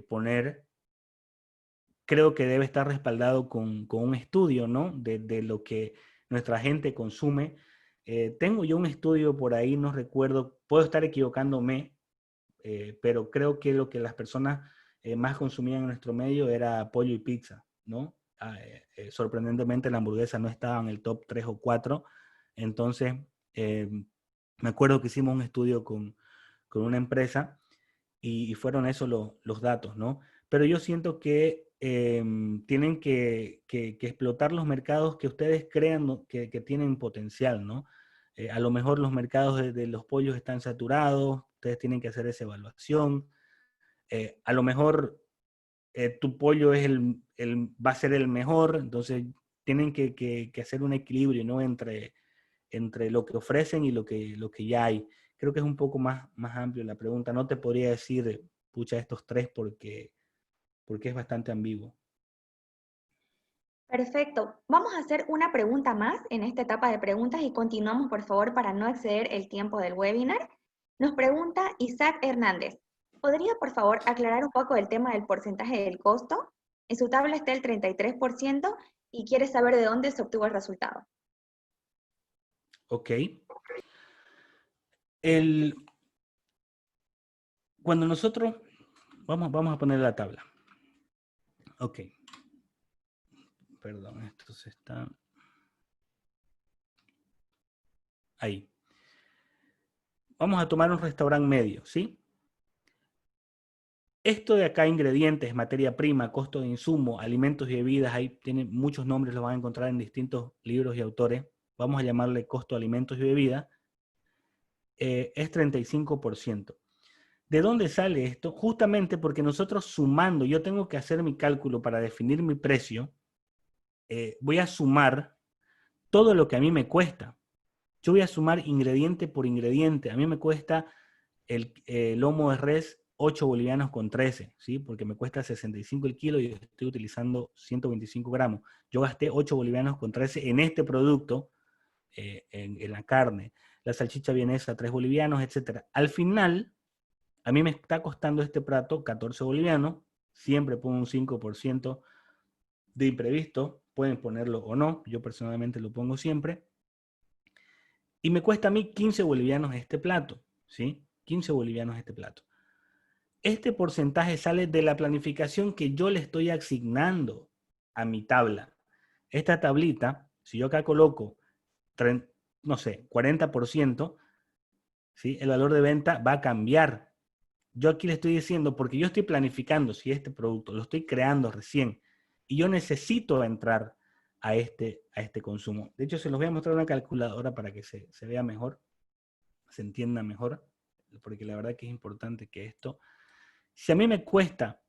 poner. Creo que debe estar respaldado con un estudio, ¿no? De lo que nuestra gente consume. Tengo yo un estudio por ahí, no recuerdo, puedo estar equivocándome, pero creo que lo que las personas más consumían en nuestro medio era pollo y pizza, ¿no? Sorprendentemente la hamburguesa no estaba en el top 3 o 4. Entonces, eh, me acuerdo que hicimos un estudio con una empresa y fueron esos los datos, ¿no? Pero yo siento que tienen que explotar los mercados que ustedes crean, ¿no?, que tienen potencial, ¿no? A lo mejor los mercados de los pollos están saturados, ustedes tienen que hacer esa evaluación. A lo mejor tu pollo va a ser el mejor, entonces tienen que hacer un equilibrio, ¿no? Entre lo que ofrecen y lo que ya hay. Creo que es un poco más amplio la pregunta. No te podría decir, pucha, estos 3 porque es bastante ambiguo. Perfecto. Vamos a hacer una pregunta más en esta etapa de preguntas y continuamos, por favor, para no exceder el tiempo del webinar. Nos pregunta Isaac Hernández. ¿Podría, por favor, aclarar un poco el tema del porcentaje del costo? En su tabla está el 33% y quiere saber de dónde se obtuvo el resultado. Ok. El, Cuando nosotros, vamos a poner la tabla. Ok. Perdón, esto se está ahí. Vamos a tomar un restaurante medio, ¿sí? Esto de acá, ingredientes, materia prima, costo de insumo, alimentos y bebidas, ahí tiene muchos nombres, los van a encontrar en distintos libros y autores. Vamos a llamarle costo de alimentos y bebidas. Es 35%. ¿De dónde sale esto? Justamente porque nosotros sumando, yo tengo que hacer mi cálculo para definir mi precio, voy a sumar todo lo que a mí me cuesta. Yo voy a sumar ingrediente por ingrediente. A mí me cuesta el lomo de res 8 bolivianos con 13, ¿sí? Porque me cuesta 65 el kilo y estoy utilizando 125 gramos. Yo gasté 8 bolivianos con 13 en este producto, en la carne. La salchicha vienesa 3 bolivianos, etc. Al final, a mí me está costando este plato 14 bolivianos. Siempre pongo un 5% de imprevisto. Pueden ponerlo o no. Yo personalmente lo pongo siempre. Y me cuesta a mí 15 bolivianos este plato, ¿sí? 15 bolivianos este plato. Este porcentaje sale de la planificación que yo le estoy asignando a mi tabla. Esta tablita, si yo acá coloco, no sé, 40%, ¿sí?, el valor de venta va a cambiar. Yo aquí le estoy diciendo, porque yo estoy planificando si este producto lo estoy creando recién y yo necesito entrar a este consumo. De hecho, se los voy a mostrar una calculadora para que se vea mejor, se entienda mejor, porque la verdad que es importante que esto, si a mí me cuesta,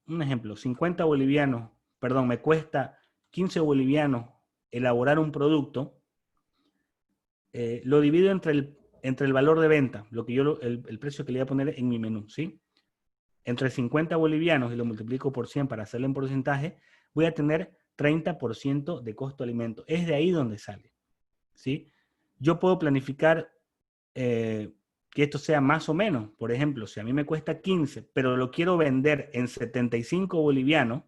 un ejemplo, 50 bolivianos, perdón, me cuesta 15 bolivianos elaborar un producto, lo divido entre el valor de venta, el precio que le voy a poner en mi menú, ¿sí? Entre 50 bolivianos y lo multiplico por 100 para hacerlo en porcentaje, voy a tener 30% de costo de alimento. Es de ahí donde sale, ¿sí? Yo puedo planificar que esto sea más o menos. Por ejemplo, si a mí me cuesta 15, pero lo quiero vender en 75 bolivianos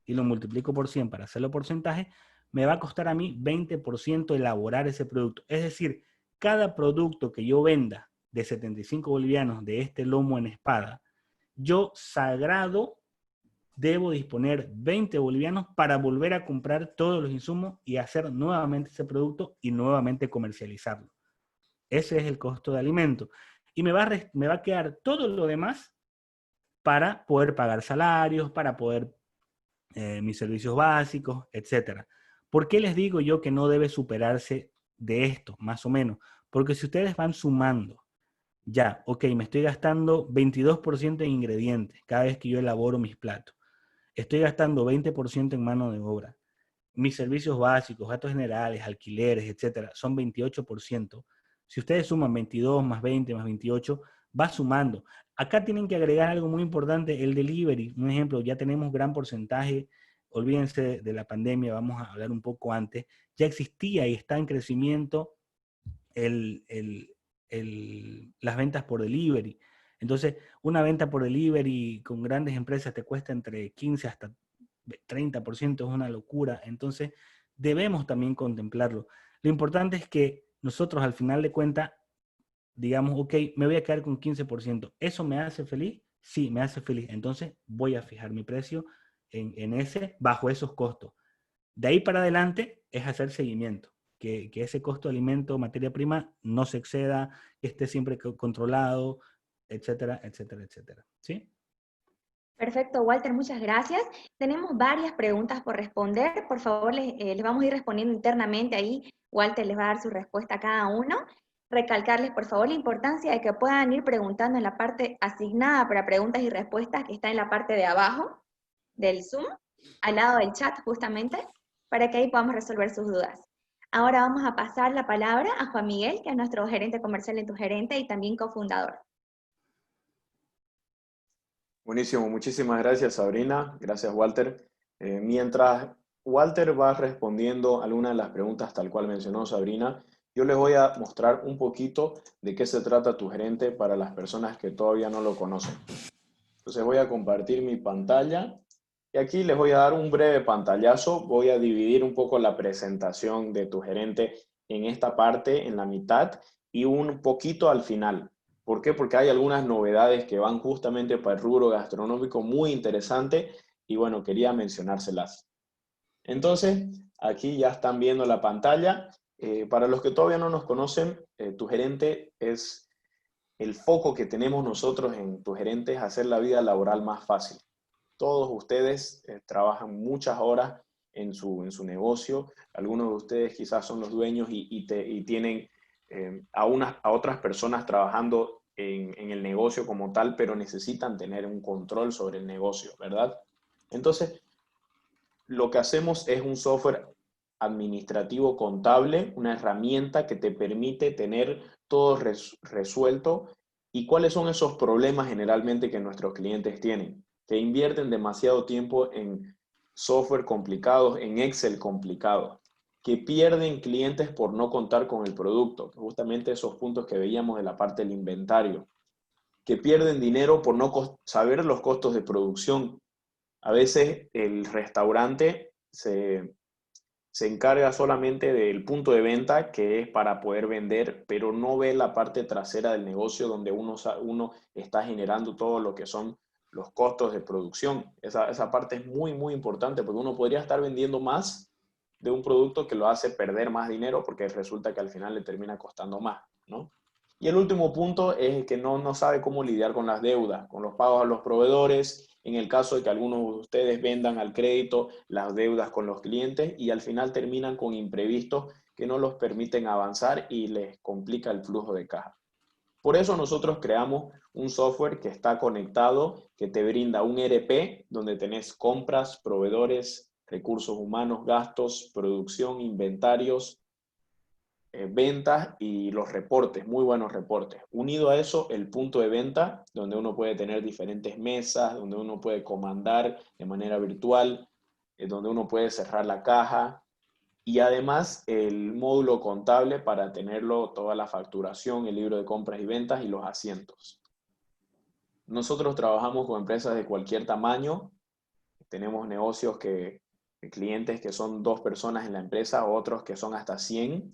y lo multiplico por 100 para hacerlo porcentaje, me va a costar a mí 20% elaborar ese producto. Es decir, cada producto que yo venda de 75 bolivianos de este lomo en espada, yo sagrado debo disponer 20 bolivianos para volver a comprar todos los insumos y hacer nuevamente ese producto y nuevamente comercializarlo. Ese es el costo de alimento. Y me va a quedar todo lo demás para poder pagar salarios, para poder mis servicios básicos, etc. ¿Por qué les digo yo que no debe superarse de esto, más o menos? Porque si ustedes van sumando, ya, ok, me estoy gastando 22% en ingredientes cada vez que yo elaboro mis platos. Estoy gastando 20% en mano de obra. Mis servicios básicos, gastos generales, alquileres, etcétera, son 28%. Si ustedes suman 22 más 20 más 28, va sumando. Acá tienen que agregar algo muy importante, el delivery. Un ejemplo, ya tenemos gran porcentaje, olvídense de la pandemia, vamos a hablar un poco antes, ya existía y está en crecimiento las ventas por delivery. Entonces, una venta por delivery con grandes empresas te cuesta entre 15 hasta 30%, es una locura. Entonces, debemos también contemplarlo. Lo importante es que nosotros al final de cuentas digamos, ok, me voy a quedar con 15%. ¿Eso me hace feliz? Sí, me hace feliz. Entonces voy a fijar mi precio bajo esos costos. De ahí para adelante es hacer seguimiento, que ese costo de alimento, materia prima, no se exceda, que esté siempre controlado, etcétera, etcétera, etcétera. ¿Sí? Perfecto, Walter, muchas gracias. Tenemos varias preguntas por responder. Por favor, les vamos a ir respondiendo internamente ahí. Walter les va a dar su respuesta a cada uno. Recalcarles, por favor, la importancia de que puedan ir preguntando en la parte asignada para preguntas y respuestas que está en la parte de abajo del Zoom, al lado del chat justamente, para que ahí podamos resolver sus dudas. Ahora vamos a pasar la palabra a Juan Miguel, que es nuestro gerente comercial en Tu Gerente y también cofundador. Buenísimo, muchísimas gracias Sabrina, gracias Walter. Mientras Walter va respondiendo algunas de las preguntas tal cual mencionó Sabrina, yo les voy a mostrar un poquito de qué se trata Tu Gerente para las personas que todavía no lo conocen. Entonces voy a compartir mi pantalla y aquí les voy a dar un breve pantallazo. Voy a dividir un poco la presentación de Tu Gerente en esta parte, en la mitad, y un poquito al final. ¿Por qué? Porque hay algunas novedades que van justamente para el rubro gastronómico muy interesante y bueno, quería mencionárselas. Entonces, aquí ya están viendo la pantalla. Para los que todavía no nos conocen, Tu Gerente es el foco que tenemos nosotros en Tu Gerente, es hacer la vida laboral más fácil. Todos ustedes trabajan muchas horas en su negocio. Algunos de ustedes quizás son los dueños y tienen a otras personas trabajando en el negocio como tal, pero necesitan tener un control sobre el negocio, ¿verdad? Entonces, lo que hacemos es un software administrativo contable, una herramienta que te permite tener todo resuelto. ¿Y cuáles son esos problemas generalmente que nuestros clientes tienen? Que invierten demasiado tiempo en software complicados, en Excel complicados, que pierden clientes por no contar con el producto, justamente esos puntos que veíamos de la parte del inventario, que pierden dinero por no saber los costos de producción. A veces el restaurante se encarga solamente del punto de venta, que es para poder vender, pero no ve la parte trasera del negocio donde uno está generando todo lo que son los costos de producción. Esa parte es muy, muy importante porque uno podría estar vendiendo más de un producto que lo hace perder más dinero porque resulta que al final le termina costando más, ¿no? Y el último punto es que no sabe cómo lidiar con las deudas, con los pagos a los proveedores, en el caso de que algunos de ustedes vendan al crédito las deudas con los clientes y al final terminan con imprevistos que no los permiten avanzar y les complica el flujo de caja. Por eso nosotros creamos un software que está conectado, que te brinda un ERP donde tenés compras, proveedores, recursos humanos, gastos, producción, inventarios, ventas y los reportes, muy buenos reportes. Unido a eso, el punto de venta, donde uno puede tener diferentes mesas, donde uno puede comandar de manera virtual, donde uno puede cerrar la caja, y además el módulo contable para tenerlo toda la facturación, el libro de compras y ventas y los asientos. Nosotros trabajamos con empresas de cualquier tamaño. Tenemos negocios clientes que son 2 personas en la empresa, otros que son hasta 100.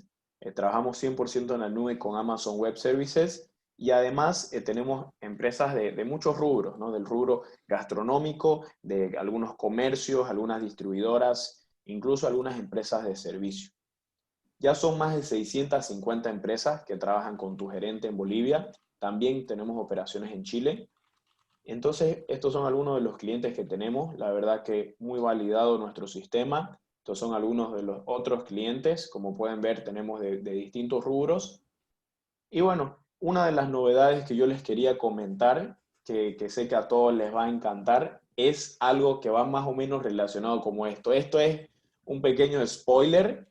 Trabajamos 100% en la nube con Amazon Web Services Y además tenemos empresas de muchos rubros, ¿no? Del rubro gastronómico, de algunos comercios, algunas distribuidoras, incluso algunas empresas de servicio. Ya son más de 650 empresas que trabajan con tu gerente en Bolivia. También tenemos operaciones en Chile. Entonces, estos son algunos de los clientes que tenemos. La verdad que muy validado nuestro sistema. Estos son algunos de los otros clientes. Como pueden ver, tenemos de distintos rubros. Y bueno, una de las novedades que yo les quería comentar, que sé que a todos les va a encantar, es algo que va más o menos relacionado como esto. Esto es un pequeño spoiler,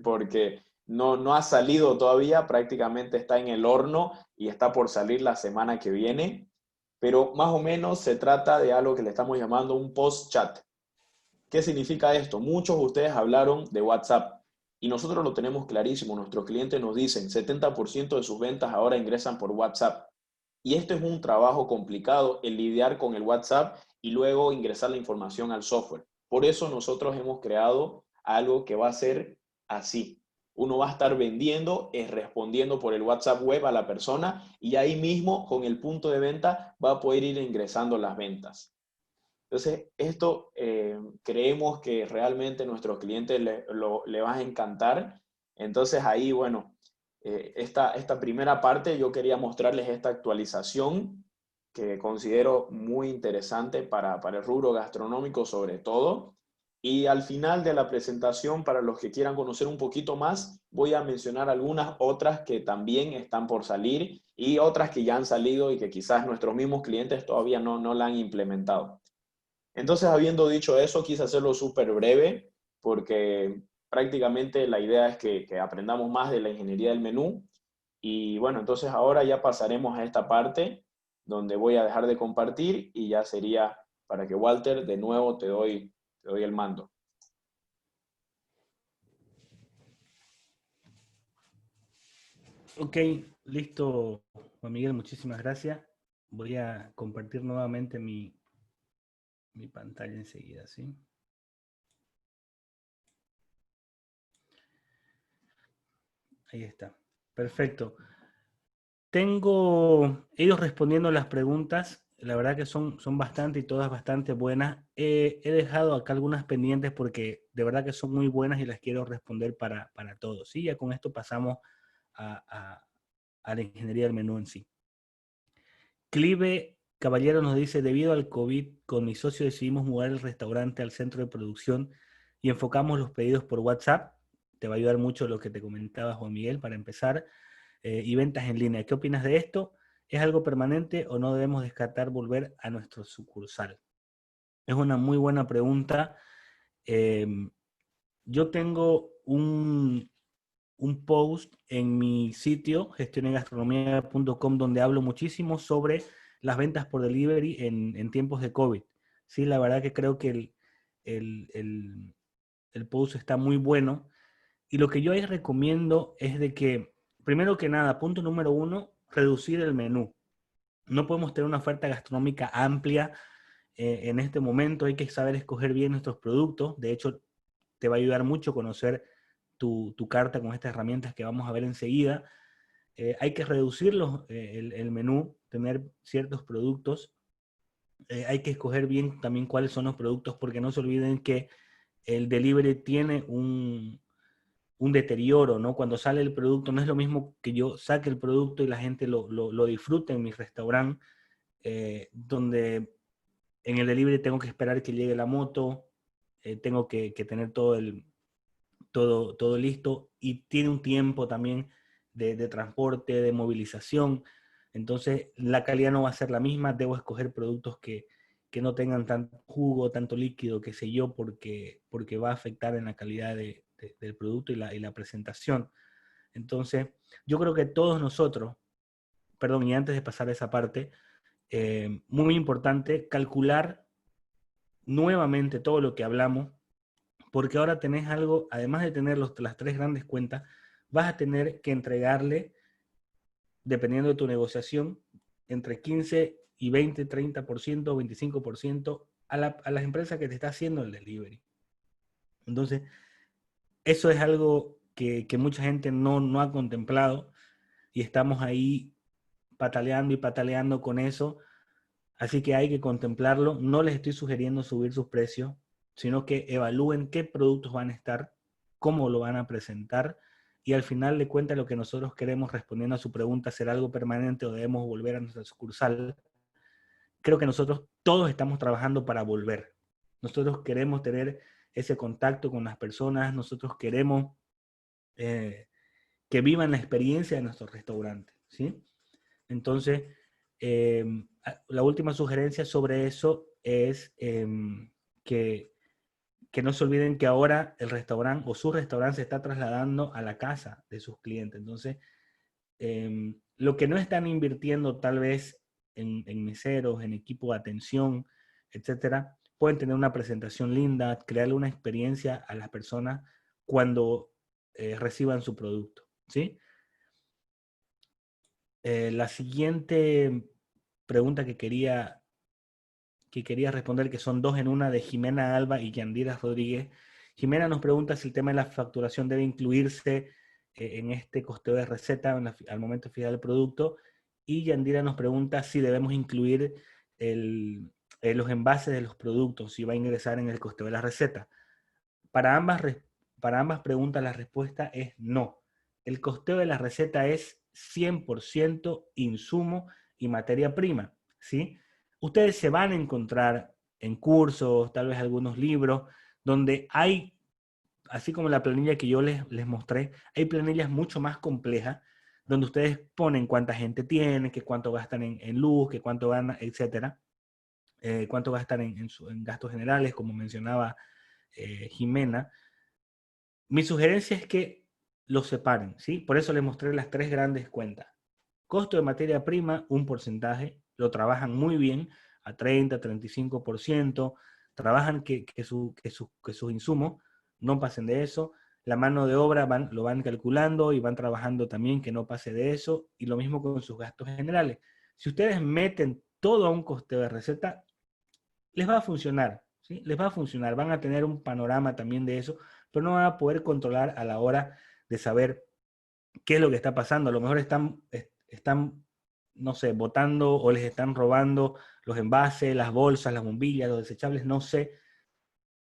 porque no ha salido todavía, prácticamente está en el horno y está por salir la semana que viene, pero más o menos se trata de algo que le estamos llamando un post-chat. ¿Qué significa esto? Muchos de ustedes hablaron de WhatsApp y nosotros lo tenemos clarísimo. Nuestros clientes nos dicen 70% de sus ventas ahora ingresan por WhatsApp. Y esto es un trabajo complicado, el lidiar con el WhatsApp y luego ingresar la información al software. Por eso nosotros hemos creado algo que va a ser así. Uno va a estar vendiendo, respondiendo por el WhatsApp web a la persona y ahí mismo con el punto de venta va a poder ir ingresando las ventas. Entonces, esto creemos que realmente a nuestros clientes le va a encantar. Entonces, ahí, bueno, esta primera parte yo quería mostrarles esta actualización que considero muy interesante para el rubro gastronómico sobre todo. Y al final de la presentación, para los que quieran conocer un poquito más, voy a mencionar algunas otras que también están por salir y otras que ya han salido y que quizás nuestros mismos clientes todavía no la han implementado. Entonces, habiendo dicho eso, quise hacerlo súper breve porque prácticamente la idea es que aprendamos más de la ingeniería del menú. Y bueno, entonces ahora ya pasaremos a esta parte donde voy a dejar de compartir y ya sería para que Walter, de nuevo te doy el mando. Ok, listo, Juan Miguel, muchísimas gracias. Voy a compartir nuevamente mi pantalla enseguida, ¿sí? Ahí está. Perfecto. He ido respondiendo las preguntas, la verdad que son bastante y todas bastante buenas. He dejado acá algunas pendientes porque de verdad que son muy buenas y las quiero responder para todos. ¿Sí? Ya con esto pasamos a la ingeniería del menú en sí. Clive Caballero nos dice, debido al COVID, con mi socio decidimos mudar el restaurante al centro de producción y enfocamos los pedidos por WhatsApp. Te va a ayudar mucho lo que te comentaba Juan Miguel para empezar. Y ventas en línea. ¿Qué opinas de esto? ¿Es algo permanente o no debemos descartar volver a nuestro sucursal? Es una muy buena pregunta. Yo tengo un post en mi sitio, gestionegastronomía.com, donde hablo muchísimo sobre las ventas por delivery en tiempos de COVID. Sí, la verdad que creo que el post está muy bueno. Y lo que yo ahí recomiendo es de que, primero que nada, punto número 1, reducir el menú. No podemos tener una oferta gastronómica amplia en este momento. Hay que saber escoger bien nuestros productos. De hecho, te va a ayudar mucho conocer tu carta con estas herramientas que vamos a ver enseguida. Hay que reducir el menú, tener ciertos productos. Hay que escoger bien también cuáles son los productos, porque no se olviden que el delivery tiene un deterioro, ¿no? Cuando sale el producto, no es lo mismo que yo saque el producto y la gente lo disfrute en mi restaurante, donde en el delivery tengo que esperar que llegue la moto, tengo que tener todo listo y tiene un tiempo también de transporte, de movilización. Entonces, la calidad no va a ser la misma, debo escoger productos que no tengan tanto jugo, tanto líquido, qué sé yo, porque va a afectar en la calidad del producto y la presentación. Entonces, yo creo que todos nosotros, perdón, y antes de pasar a esa parte, muy importante calcular nuevamente todo lo que hablamos, porque ahora tenés algo, además de tener las tres grandes cuentas, vas a tener que entregarle, dependiendo de tu negociación, entre 15 y 20, 30%, 25% a las empresas que te está haciendo el delivery. Entonces, eso es algo que mucha gente no ha contemplado y estamos ahí pataleando y pataleando con eso. Así que hay que contemplarlo. No les estoy sugiriendo subir sus precios, sino que evalúen qué productos van a estar, cómo lo van a presentar, y al final de cuentas lo que nosotros queremos, respondiendo a su pregunta, ¿será algo permanente o debemos volver a nuestra sucursal? Creo que nosotros todos estamos trabajando para volver. Nosotros queremos tener ese contacto con las personas, nosotros queremos que vivan la experiencia de nuestro restaurante, ¿sí? Entonces, la última sugerencia sobre eso es que no se olviden que ahora el restaurante o su restaurante se está trasladando a la casa de sus clientes. Entonces, lo que no están invirtiendo tal vez en meseros, en equipo de atención, etcétera, pueden tener una presentación linda, crearle una experiencia a las personas cuando reciban su producto, ¿sí? La siguiente pregunta que quería responder, que son dos en una, de Jimena Alba y Yandira Rodríguez. Jimena nos pregunta si el tema de la facturación debe incluirse en este costeo de receta al momento de fijar el producto, y Yandira nos pregunta si debemos incluir los envases de los productos, si va a ingresar en el costeo de la receta. Para ambas preguntas la respuesta es no. El costeo de la receta es 100% insumo y materia prima, ¿sí? Ustedes se van a encontrar en cursos, tal vez algunos libros, donde hay, así como la planilla que yo les mostré, hay planillas mucho más complejas, donde ustedes ponen cuánta gente tienen, que cuánto gastan en luz, que cuánto ganan, etcétera, cuánto gastan en gastos generales, como mencionaba Jimena. Mi sugerencia es que los separen, ¿sí? Por eso les mostré las tres grandes cuentas. Costo de materia prima, un porcentaje, lo trabajan muy bien, a 30, 35%, trabajan que sus insumos no pasen de eso. La mano de obra lo van calculando y van trabajando también que no pase de eso, y lo mismo con sus gastos generales. Si ustedes meten todo a un costeo de receta, les va a funcionar, ¿sí? Les va a funcionar, van a tener un panorama también de eso, pero no van a poder controlar a la hora de saber qué es lo que está pasando. A lo mejor están no sé, botando o les están robando los envases, las bolsas, las bombillas, los desechables, no sé.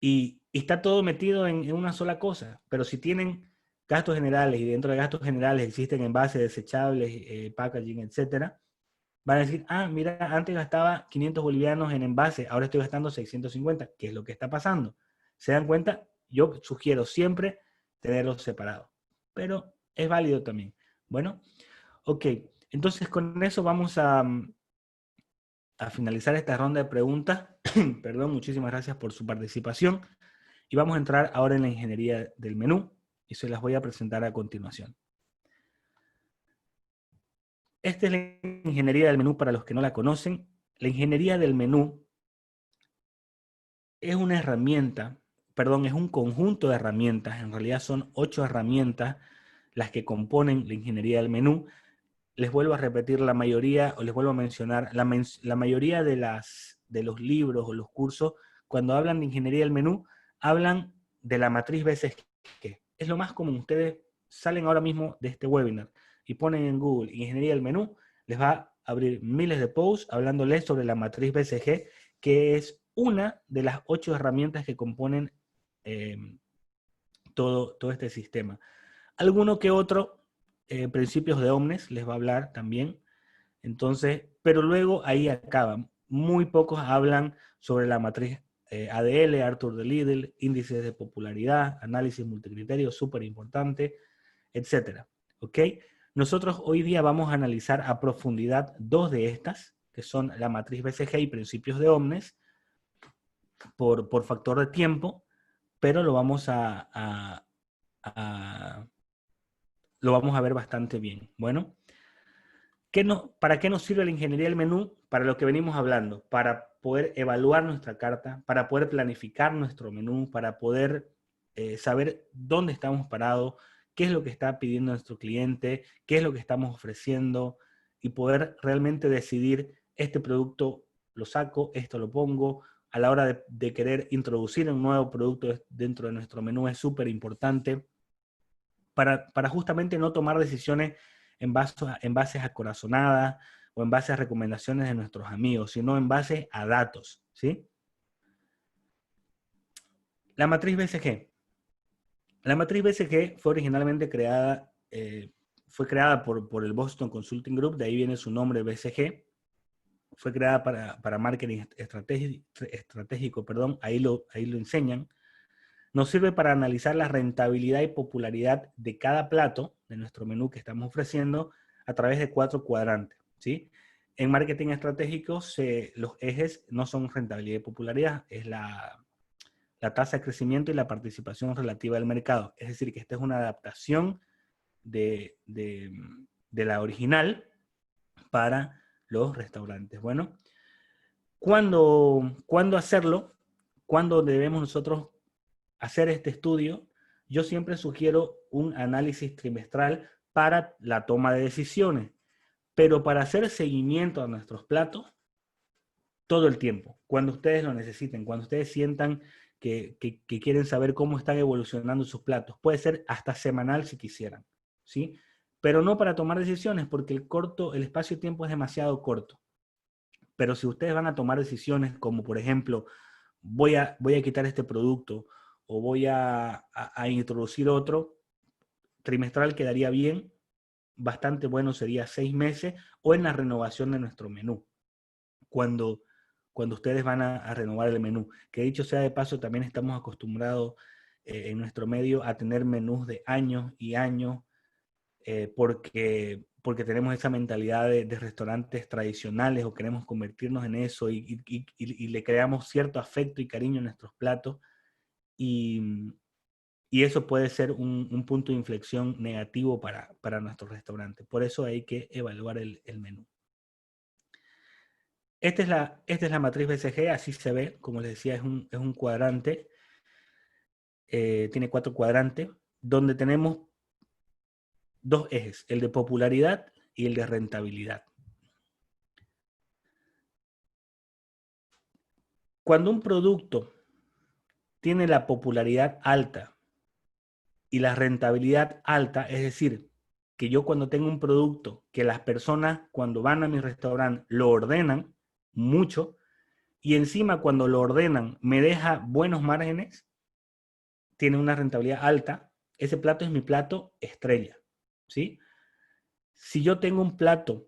Y está todo metido en una sola cosa. Pero si tienen gastos generales y dentro de gastos generales existen envases, desechables, packaging, etcétera, van a decir, ah, mira, antes gastaba 500 bolivianos en envase, ahora estoy gastando 650. ¿Qué es lo que está pasando? ¿Se dan cuenta? Yo sugiero siempre tenerlos separados, pero es válido también. Bueno, ok, entonces con eso vamos a finalizar esta ronda de preguntas. Perdón, muchísimas gracias por su participación. Y vamos a entrar ahora en la ingeniería del menú, y se las voy a presentar a continuación. Esta es la ingeniería del menú para los que no la conocen. La ingeniería del menú es una herramienta, perdón, es un conjunto de herramientas, en realidad son 8 herramientas las que componen la ingeniería del menú. Les vuelvo a repetir la mayoría, o les vuelvo a mencionar, la mayoría de los libros o los cursos, cuando hablan de ingeniería del menú, hablan de la matriz BCG. Es lo más común. Ustedes salen ahora mismo de este webinar y ponen en Google ingeniería del menú, les va a abrir miles de posts hablándoles sobre la matriz BCG, que es una de las 8 herramientas que componen todo este sistema. Alguno que otro, principios de Omnes les va a hablar también. Entonces, pero luego ahí acaban. Muy pocos hablan sobre la matriz ADL, Arthur de Lidl, índices de popularidad, análisis multicriterio, súper importante, etcétera. ¿Ok? Nosotros hoy día vamos a analizar a profundidad 2 de estas, que son la matriz BCG y principios de Omnes, por factor de tiempo, pero lo vamos lo vamos a ver bastante bien. Bueno, ¿para qué nos sirve la ingeniería del menú? Para lo que venimos hablando, para poder evaluar nuestra carta, para poder planificar nuestro menú, para poder saber dónde estamos parados, qué es lo que está pidiendo nuestro cliente, qué es lo que estamos ofreciendo, y poder realmente decidir, este producto lo saco, esto lo pongo. A la hora de querer introducir un nuevo producto dentro de nuestro menú es súper importante para justamente no tomar decisiones en bases a corazonadas o en base a recomendaciones de nuestros amigos, sino en base a datos, ¿sí? La matriz BCG. La matriz BCG fue originalmente creada, por el Boston Consulting Group, de ahí viene su nombre BCG. Fue creada para marketing estratégico, perdón, ahí lo enseñan. Nos sirve para analizar la rentabilidad y popularidad de cada plato de nuestro menú que estamos ofreciendo a través de 4 cuadrantes, ¿sí? En marketing estratégico, los ejes no son rentabilidad y popularidad, es la tasa de crecimiento y la participación relativa del mercado. Es decir, que esta es una adaptación de la original para los restaurantes. Bueno, ¿cuándo hacerlo? ¿Cuándo debemos nosotros hacer este estudio? Yo siempre sugiero un análisis trimestral para la toma de decisiones, pero para hacer seguimiento a nuestros platos todo el tiempo, cuando ustedes lo necesiten, cuando ustedes sientan que quieren saber cómo están evolucionando sus platos. Puede ser hasta semanal si quisieran, ¿sí? Pero no para tomar decisiones, porque el espacio de tiempo es demasiado corto. Pero si ustedes van a tomar decisiones como, por ejemplo, voy a quitar este producto o voy a introducir otro, trimestral quedaría bien. Bastante bueno sería 6 meses o en la renovación de nuestro menú. Cuando ustedes van a renovar el menú. Que dicho sea de paso, también estamos acostumbrados en nuestro medio a tener menús de años y años, porque tenemos esa mentalidad de restaurantes tradicionales o queremos convertirnos en eso y le creamos cierto afecto y cariño a nuestros platos, y eso puede ser un punto de inflexión negativo para nuestro restaurante. Por eso hay que evaluar el menú. Esta es la matriz BCG, así se ve, como les decía, es un cuadrante, tiene 4 cuadrantes, donde tenemos 2 ejes, el de popularidad y el de rentabilidad. Cuando un producto tiene la popularidad alta y la rentabilidad alta, es decir, que yo cuando tengo un producto que las personas cuando van a mi restaurante lo ordenan mucho, y encima cuando lo ordenan me deja buenos márgenes, tiene una rentabilidad alta, ese plato es mi plato estrella, ¿sí? Si yo tengo un plato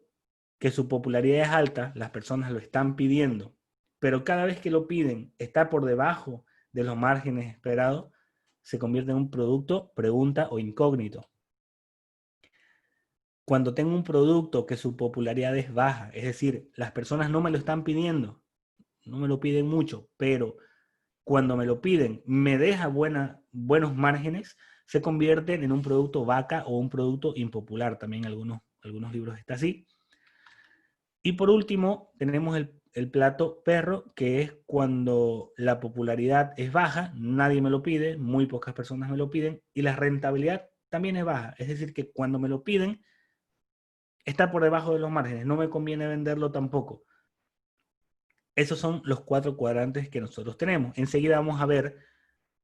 que su popularidad es alta, las personas lo están pidiendo, pero cada vez que lo piden está por debajo de los márgenes esperados, se convierte en un producto pregunta o incógnito. Cuando tengo un producto que su popularidad es baja, es decir, las personas no me lo están pidiendo, no me lo piden mucho, pero cuando me lo piden me deja buenos márgenes, se convierte en un producto vaca o un producto impopular. También algunos libros está así. Y por último, tenemos el plato perro, que es cuando la popularidad es baja, nadie me lo pide, muy pocas personas me lo piden, y la rentabilidad también es baja. Es decir, que cuando me lo piden, está por debajo de los márgenes, no me conviene venderlo tampoco. Esos son los 4 cuadrantes que nosotros tenemos. Enseguida vamos a ver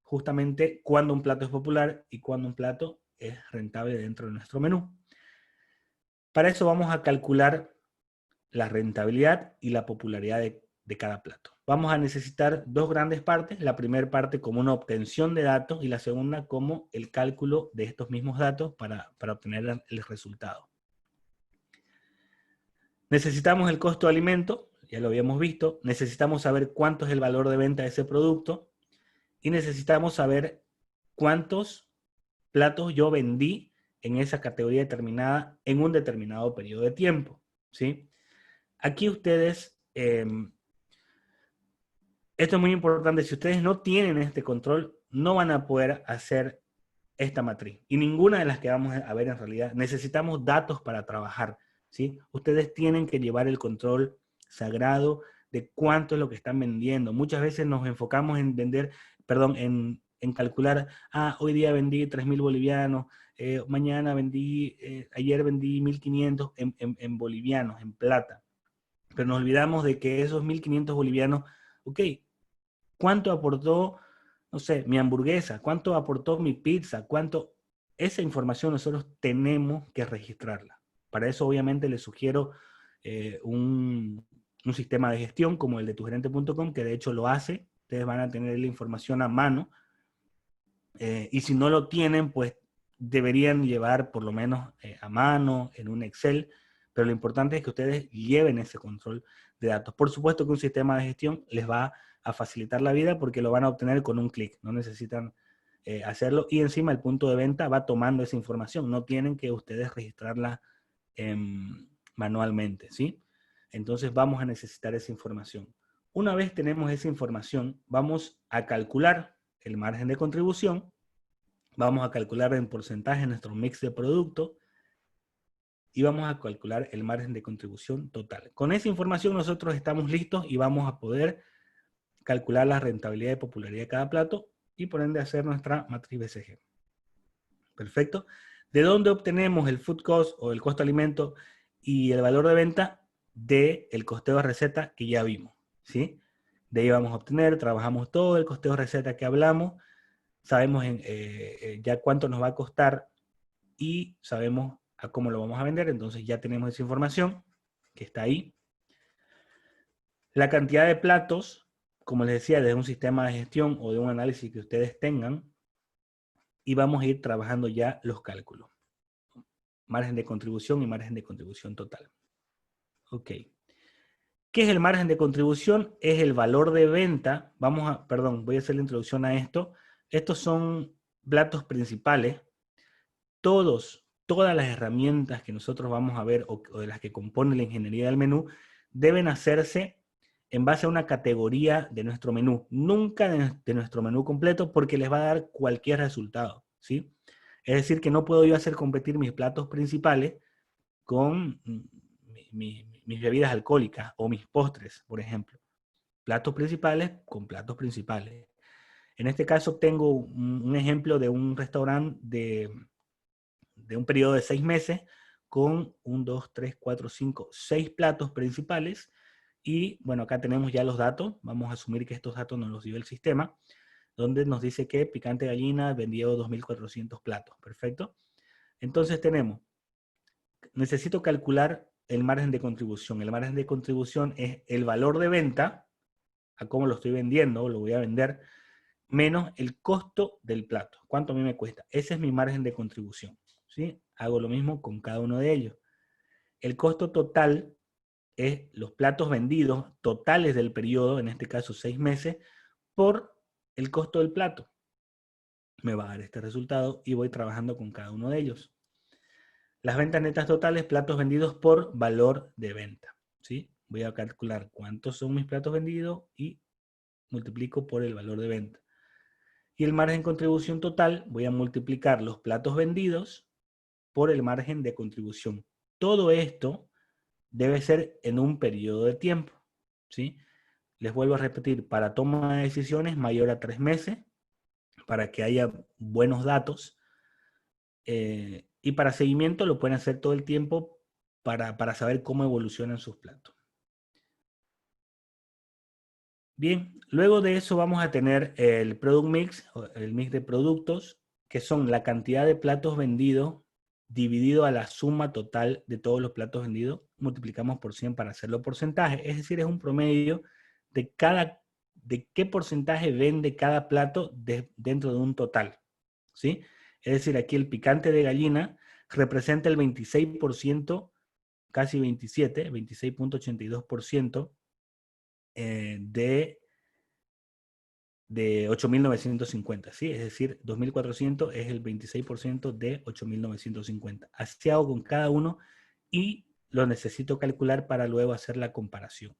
justamente cuándo un plato es popular y cuándo un plato es rentable dentro de nuestro menú. Para eso vamos a calcular la rentabilidad y la popularidad de cada plato. Vamos a necesitar 2 grandes partes. La primera parte como una obtención de datos y la segunda como el cálculo de estos mismos datos para obtener el resultado. Necesitamos el costo de alimento, ya lo habíamos visto. Necesitamos saber cuánto es el valor de venta de ese producto. Y necesitamos saber cuántos platos yo vendí en esa categoría determinada en un determinado periodo de tiempo, ¿sí? Aquí ustedes, esto es muy importante, si ustedes no tienen este control, no van a poder hacer esta matriz. Y ninguna de las que vamos a ver en realidad, necesitamos datos para trabajar, ¿sí? Ustedes tienen que llevar el control sagrado de cuánto es lo que están vendiendo. Muchas veces nos enfocamos en en calcular, hoy día vendí 3.000 bolivianos, mañana ayer vendí 1.500 en bolivianos, en plata. Pero nos olvidamos de que esos 1.500 bolivianos, ok, ¿cuánto aportó, no sé, mi hamburguesa? ¿Cuánto aportó mi pizza? Esa información nosotros tenemos que registrarla, Para eso obviamente les sugiero un sistema de gestión como el de tugerente.com, que de hecho lo hace. Ustedes van a tener la información a mano. Y si no lo tienen, pues deberían llevar por lo menos a mano, en un Excel, pero lo importante es que ustedes lleven ese control de datos. Por supuesto que un sistema de gestión les va a facilitar la vida porque lo van a obtener con un clic, no necesitan hacerlo, y encima el punto de venta va tomando esa información, no tienen que ustedes registrarla manualmente, ¿sí? Entonces vamos a necesitar esa información. Una vez tenemos esa información, vamos a calcular el margen de contribución, vamos a calcular en porcentaje nuestro mix de producto y vamos a calcular el margen de contribución total. Con esa información nosotros estamos listos y vamos a poder calcular la rentabilidad y popularidad de cada plato y por ende hacer nuestra matriz BCG. Perfecto. ¿De dónde obtenemos el food cost o el costo de alimento y el valor de venta? Del costeo de receta que ya vimos, ¿sí? De ahí vamos a obtener, trabajamos todo el costeo de receta que hablamos, sabemos ya cuánto nos va a costar y sabemos a cómo lo vamos a vender, entonces ya tenemos esa información que está ahí. La cantidad de platos, como les decía, de un sistema de gestión o de un análisis que ustedes tengan, y vamos a ir trabajando ya los cálculos. Margen de contribución y margen de contribución total. Ok. ¿Qué es el margen de contribución? Es el valor de venta. Voy a hacer la introducción a esto. Estos son platos principales. Todas las herramientas que nosotros vamos a ver o de las que compone la ingeniería del menú deben hacerse en base a una categoría de nuestro menú. Nunca de nuestro menú completo porque les va a dar cualquier resultado, ¿sí? Es decir, que no puedo yo hacer competir mis platos principales con mis bebidas alcohólicas o mis postres, por ejemplo. Platos principales con platos principales. En este caso tengo un ejemplo de un restaurante de un periodo de 6 meses con 1, 2, 3, 4, 5, 6 platos principales. Y bueno, acá tenemos ya los datos. Vamos a asumir que estos datos nos los dio el sistema, donde nos dice que Picante Gallina vendió 2.400 platos. Perfecto. Entonces necesito calcular el margen de contribución. El margen de contribución es el valor de venta, a cómo lo estoy vendiendo, o lo voy a vender, menos el costo del plato. ¿Cuánto a mí me cuesta? Ese es mi margen de contribución, ¿sí? Hago lo mismo con cada uno de ellos. El costo total es los platos vendidos totales del periodo, en este caso 6 meses, por el costo del plato. Me va a dar este resultado y voy trabajando con cada uno de ellos. Las ventas netas totales, platos vendidos por valor de venta, ¿sí? Voy a calcular cuántos son mis platos vendidos y multiplico por el valor de venta. Y el margen de contribución total, voy a multiplicar los platos vendidos por el margen de contribución. Todo esto debe ser en un periodo de tiempo, ¿sí? Les vuelvo a repetir, para toma de decisiones mayor a 3 meses, para que haya buenos datos, y para seguimiento lo pueden hacer todo el tiempo para saber cómo evolucionan sus platos. Bien, luego de eso vamos a tener el product mix, el mix de productos, que son la cantidad de platos vendidos dividido a la suma total de todos los platos vendidos, multiplicamos por 100 para hacerlo porcentaje, es decir, es un promedio de qué porcentaje vende cada plato dentro de un total, ¿sí? Es decir, aquí el picante de gallina representa el 26%, casi 27, 26.82% de 8.950, ¿sí? Es decir, 2.400 es el 26% de 8.950. Así hago con cada uno y lo necesito calcular para luego hacer la comparación.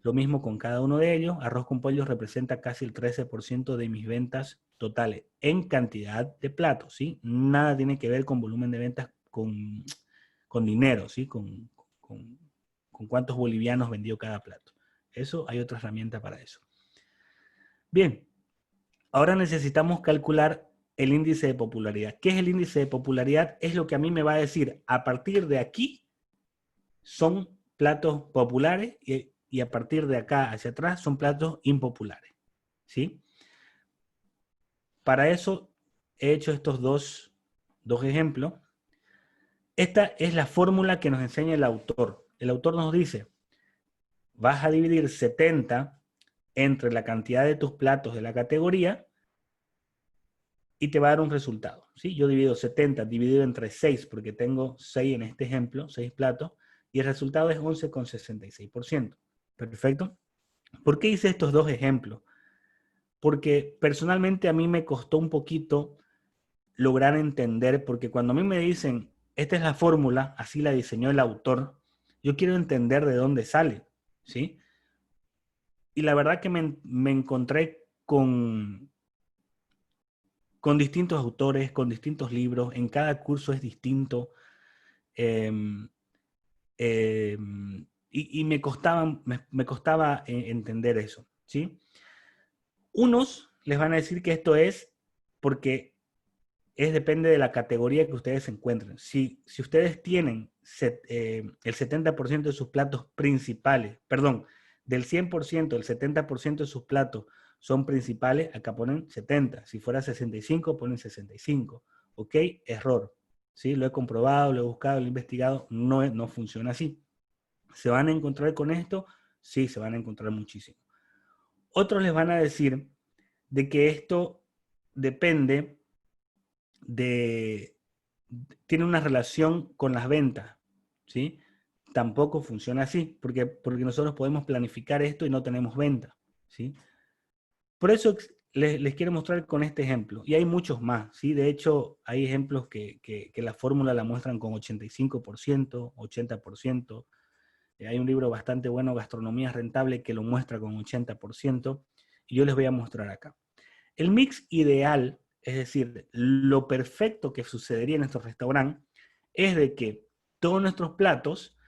Lo mismo con cada uno de ellos. Arroz con pollo representa casi el 13% de mis ventas totales en cantidad de platos, ¿sí? Nada tiene que ver con volumen de ventas, con dinero, ¿sí? Con cuántos bolivianos vendió cada plato. Eso, hay otra herramienta para eso. Bien, ahora necesitamos calcular el índice de popularidad. ¿Qué es el índice de popularidad? Es lo que a mí me va a decir, a partir de aquí son platos populares y a partir de acá hacia atrás son platos impopulares, ¿sí? Para eso he hecho estos dos ejemplos. Esta es la fórmula que nos enseña el autor. El autor nos dice, vas a dividir 70 entre la cantidad de tus platos de la categoría y te va a dar un resultado, ¿sí? Yo divido 70 dividido entre 6, porque tengo 6 en este ejemplo, 6 platos, y el resultado es 11,66%. Perfecto. ¿Por qué hice estos dos ejemplos? Porque personalmente a mí me costó un poquito lograr entender, porque cuando a mí me dicen, esta es la fórmula, así la diseñó el autor, yo quiero entender de dónde sale, ¿sí? Y la verdad que me encontré con distintos autores, con distintos libros, en cada curso es distinto, eh, eh, y me costaba entender eso, ¿sí? Unos les van a decir que esto es porque depende de la categoría que ustedes se encuentren. Si ustedes tienen el 70% de sus platos principales, perdón, del 100%, el 70% de sus platos son principales, acá ponen 70. Si fuera 65, ponen 65. ¿Ok? Error. ¿Sí? Lo he comprobado, lo he buscado, lo he investigado, no funciona así. ¿Se van a encontrar con esto? Sí, se van a encontrar muchísimo. Otros les van a decir de que esto depende tiene una relación con las ventas, ¿sí? Tampoco funciona así, porque nosotros podemos planificar esto y no tenemos venta, ¿sí? Por eso les quiero mostrar con este ejemplo, y hay muchos más, ¿sí? De hecho, hay ejemplos que la fórmula la muestran con 85%, 80%, hay un libro bastante bueno, Gastronomía Rentable, que lo muestra con 80%, y yo les voy a mostrar acá. El mix ideal, es decir, lo perfecto que sucedería en nuestro restaurante, es de que todos nuestros platos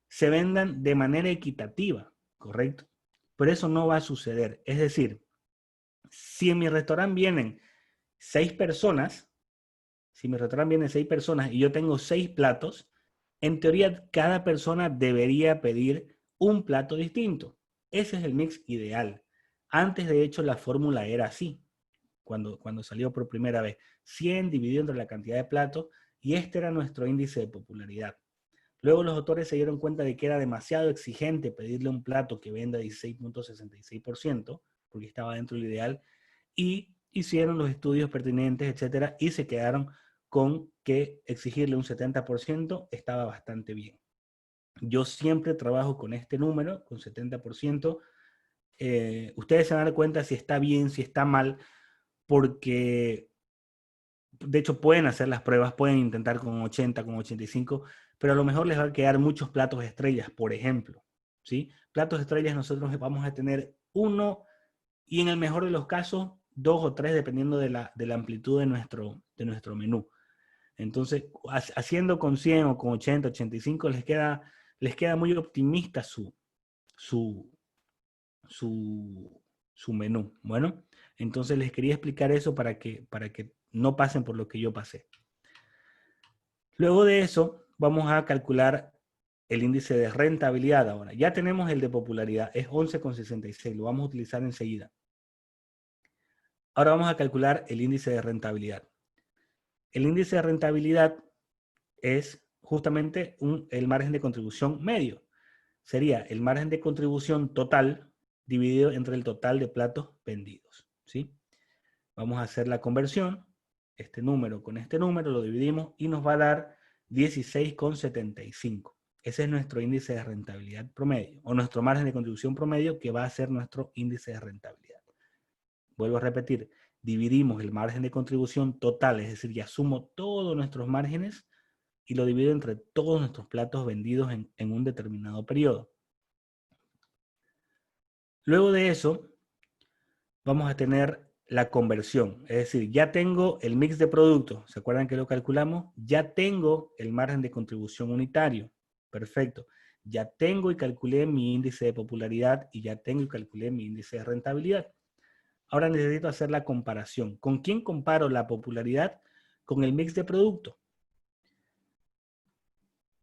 se vendan de manera equitativa, ¿correcto? Pero eso no va a suceder. Es decir, si en mi restaurante vienen 6 personas, si en mi restaurante vienen 6 personas y yo tengo 6 platos, en teoría cada persona debería pedir un plato distinto. Ese es el mix ideal. Antes, de hecho, la fórmula era así. Cuando salió por primera vez, 100 dividido entre la cantidad de platos, y este era nuestro índice de popularidad. Luego los autores se dieron cuenta de que era demasiado exigente pedirle un plato que venda 16,66%, porque estaba dentro del ideal, y hicieron los estudios pertinentes, etcétera, y se quedaron con que exigirle un 70% estaba bastante bien. Yo siempre trabajo con este número, con 70%. Ustedes se van a dar cuenta si está bien, si está mal, porque de hecho pueden hacer las pruebas, pueden intentar con 80, con 85, pero a lo mejor les va a quedar muchos platos estrellas, por ejemplo, ¿sí? Platos estrellas nosotros vamos a tener uno y en el mejor de los casos 2 o 3 dependiendo de la amplitud de nuestro menú. Entonces, haciendo con 100 o con 80, 85 les queda muy optimista su, su menú. Bueno, entonces les quería explicar eso para que no pasen por lo que yo pasé. Luego de eso, vamos a calcular el índice de rentabilidad ahora. Ya tenemos el de popularidad, es 11,66, lo vamos a utilizar enseguida. Ahora vamos a calcular el índice de rentabilidad. El índice de rentabilidad es justamente el margen de contribución medio. Sería el margen de contribución total dividido entre el total de platos vendidos, ¿sí? Vamos a hacer la conversión, este número con este número lo dividimos y nos va a dar 16,75. Ese es nuestro índice de rentabilidad promedio, o nuestro margen de contribución promedio, que va a ser nuestro índice de rentabilidad. Vuelvo a repetir, dividimos el margen de contribución total, es decir, ya sumo todos nuestros márgenes y lo divido entre todos nuestros platos vendidos en un determinado periodo. Luego de eso, vamos a tener la conversión. Es decir, ya tengo el mix de productos. ¿Se acuerdan que lo calculamos? Ya tengo el margen de contribución unitario. Perfecto. Ya tengo y calculé mi índice de popularidad y ya tengo y calculé mi índice de rentabilidad. Ahora necesito hacer la comparación. ¿Con quién comparo la popularidad? Con el mix de producto.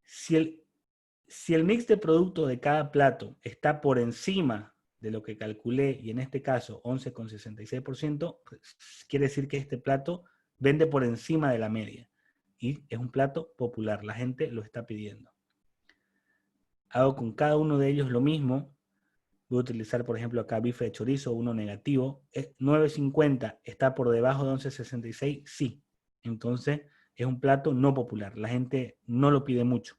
Si el mix de producto de cada plato está por encima de lo que calculé, y en este caso 11,66%, quiere decir que este plato vende por encima de la media. y es un plato popular, la gente lo está pidiendo. Hago con cada uno de ellos lo mismo. Voy a utilizar, por ejemplo, acá bife de chorizo, uno negativo. 9.50 está por debajo de 11.66, sí. Entonces, es un plato no popular. La gente no lo pide mucho.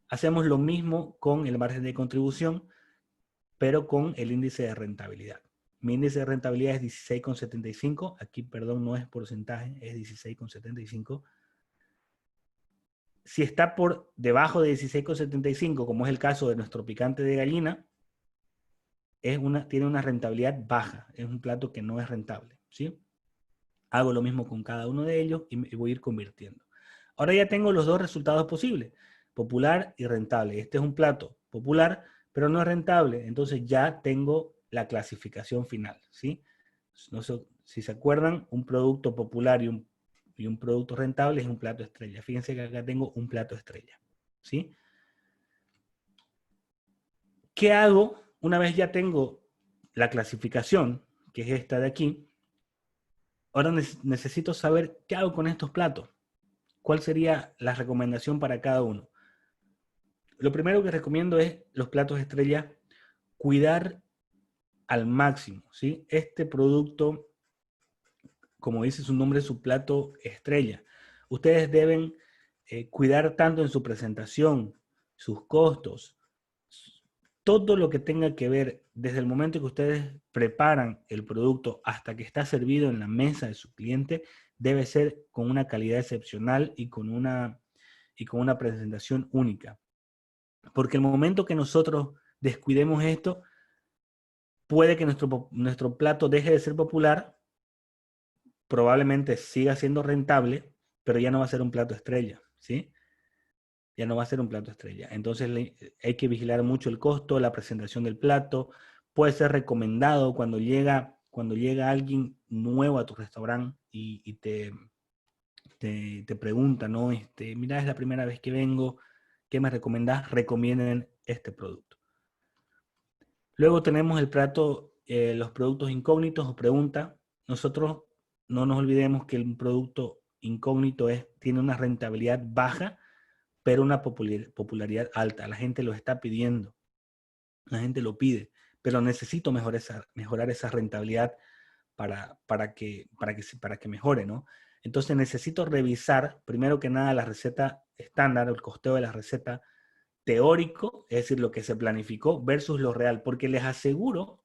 Hacemos lo mismo con el margen de contribución, pero con el índice de rentabilidad. Mi índice de rentabilidad es 16,75. Aquí, perdón, no es porcentaje, es 16,75. Si está por debajo de 16,75, como es el caso de nuestro picante de gallina, tiene una rentabilidad baja. Es un plato que no es rentable, ¿sí? Hago lo mismo con cada uno de ellos y voy a ir convirtiendo. Ahora ya tengo los dos resultados posibles, popular y rentable. Este es un plato popular, pero no es rentable. Entonces ya tengo la clasificación final, ¿sí? No sé si se acuerdan, un producto popular y un producto rentable es un plato estrella. Fíjense que acá tengo un plato estrella, ¿sí? ¿Qué hago una vez ya tengo la clasificación, que es esta de aquí? Ahora necesito saber qué hago con estos platos. ¿Cuál sería la recomendación para cada uno? Lo primero que recomiendo es los platos estrella, cuidar al máximo, ¿sí? Este producto, como dice su nombre, es su plato estrella. Ustedes deben cuidar tanto en su presentación, sus costos, todo lo que tenga que ver desde el momento que ustedes preparan el producto hasta que está servido en la mesa de su cliente, debe ser con una calidad excepcional y con una presentación única. Porque el momento que nosotros descuidemos esto, puede que nuestro plato deje de ser popular, probablemente siga siendo rentable, pero ya no va a ser un plato estrella, ¿sí? Ya no va a ser un plato estrella. Entonces hay que vigilar mucho el costo, la presentación del plato. Puede ser recomendado cuando llega alguien nuevo a tu restaurante y te pregunta, ¿no? Mira, es la primera vez que vengo, ¿qué me recomendás? Recomienden este producto. Luego tenemos el plato, los productos incógnitos o pregunta. Nosotros no nos olvidemos que un producto incógnito tiene una rentabilidad baja, pero una popularidad alta. La gente lo está pidiendo, la gente lo pide, pero necesito mejorar esa rentabilidad para que mejore, ¿no? Entonces necesito revisar, primero que nada, la receta estándar, el costeo de la receta teórico, es decir, lo que se planificó versus lo real, porque les aseguro,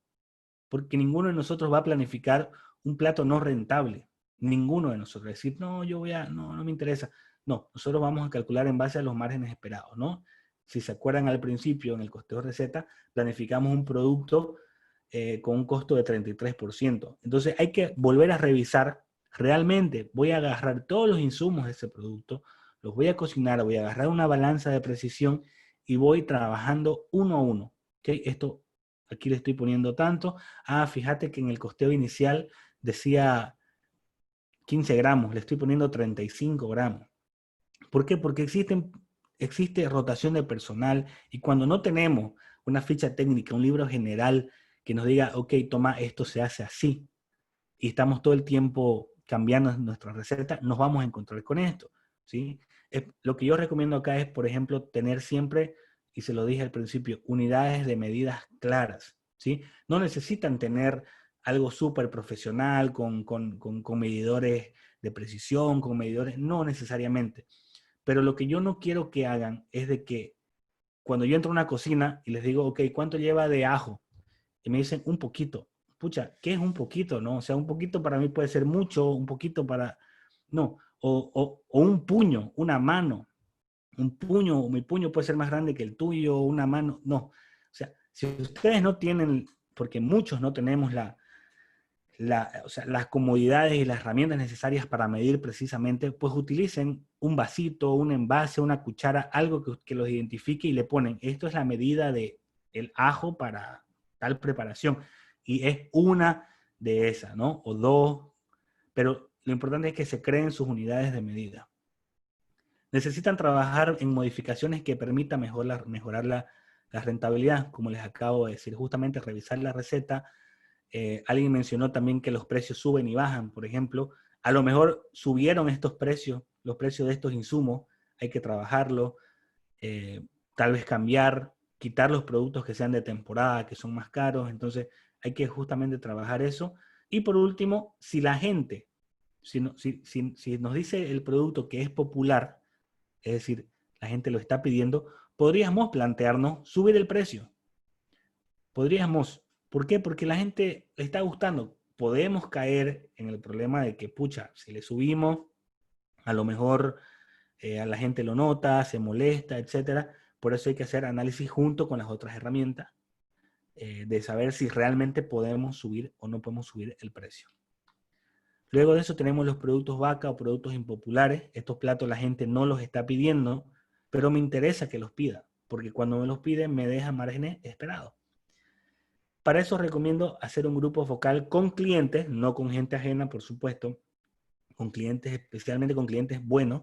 porque ninguno de nosotros va a planificar un plato no rentable, ninguno de nosotros, decir, no, no me interesa. No, nosotros vamos a calcular en base a los márgenes esperados, ¿no? Si se acuerdan al principio, en el costeo de receta, planificamos un producto con un costo de 33%. Entonces hay que volver a revisar, realmente voy a agarrar todos los insumos de ese producto, los voy a cocinar, voy a agarrar una balanza de precisión y voy trabajando uno a uno. ¿Okay? Esto aquí le estoy poniendo tanto. Fíjate que en el costeo inicial decía 15 gramos, le estoy poniendo 35 gramos. ¿Por qué? Porque existe rotación de personal y cuando no tenemos una ficha técnica, un libro general que nos diga, ok, toma, esto se hace así, y estamos todo el tiempo cambiando nuestra receta, nos vamos a encontrar con esto, ¿sí? Lo que yo recomiendo acá es, por ejemplo, tener siempre, y se lo dije al principio, unidades de medidas claras, ¿sí? No necesitan tener algo súper profesional con medidores de precisión, con medidores, no necesariamente. Pero lo que yo no quiero que hagan es de que cuando yo entro a una cocina y les digo, ok, ¿cuánto lleva de ajo? Y me dicen, un poquito. Pucha, ¿qué es un poquito? ¿No? O sea, un poquito para mí puede ser mucho, un poquito para... No, o un puño, una mano. Un puño, mi puño puede ser más grande que el tuyo, una mano. No. O sea, si ustedes no tienen, porque muchos no tenemos o sea, las comodidades y las herramientas necesarias para medir precisamente, pues utilicen un vasito, un envase, una cuchara, algo que los identifique y le ponen, esto es la medida del ajo para tal preparación. Y es una de esas, ¿no? O dos, pero lo importante es que se creen sus unidades de medida. Necesitan trabajar en modificaciones que permitan mejorar la rentabilidad, como les acabo de decir, justamente revisar la receta. Alguien mencionó también que los precios suben y bajan, por ejemplo. A lo mejor subieron estos precios, los precios de estos insumos, hay que trabajarlo, tal vez cambiar, quitar los productos que sean de temporada, que son más caros, entonces hay que justamente trabajar eso. Y por último, si la gente, si nos dice el producto que es popular, es decir, la gente lo está pidiendo, podríamos plantearnos subir el precio. Podríamos, ¿por qué? Porque la gente le está gustando. Podemos caer en el problema de que, pucha, si le subimos, a lo mejor a la gente lo nota, se molesta, etcétera. Por eso hay que hacer análisis junto con las otras herramientas de saber si realmente podemos subir o no podemos subir el precio. Luego de eso tenemos los productos vaca o productos impopulares. Estos platos la gente no los está pidiendo, pero me interesa que los pida, porque cuando me los piden me deja márgenes esperados. Para eso recomiendo hacer un grupo focal con clientes, no con gente ajena, por supuesto, con clientes, especialmente con clientes buenos,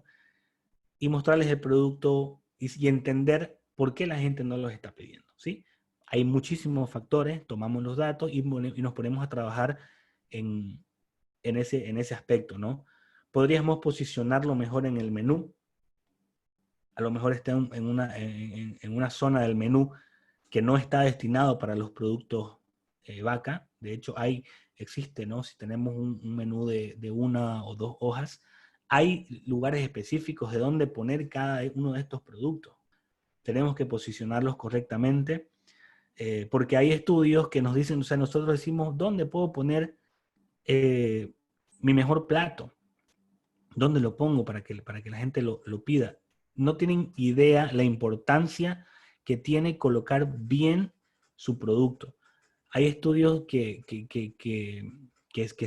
y mostrarles el producto y entender por qué la gente no los está pidiendo, ¿sí? Hay muchísimos factores, tomamos los datos y nos ponemos a trabajar en ese aspecto, ¿no? Podríamos posicionarlo mejor en el menú. A lo mejor está en una zona del menú que no está destinado para los productos vaca. De hecho, existe, ¿no? Si tenemos un menú de 1 o 2 hojas, hay lugares específicos de dónde poner cada uno de estos productos. Tenemos que posicionarlos correctamente, porque hay estudios que nos dicen, o sea, nosotros decimos, ¿dónde puedo poner mi mejor plato? ¿Dónde lo pongo para que la gente lo pida? No tienen idea la importancia que tiene colocar bien su producto. Hay estudios que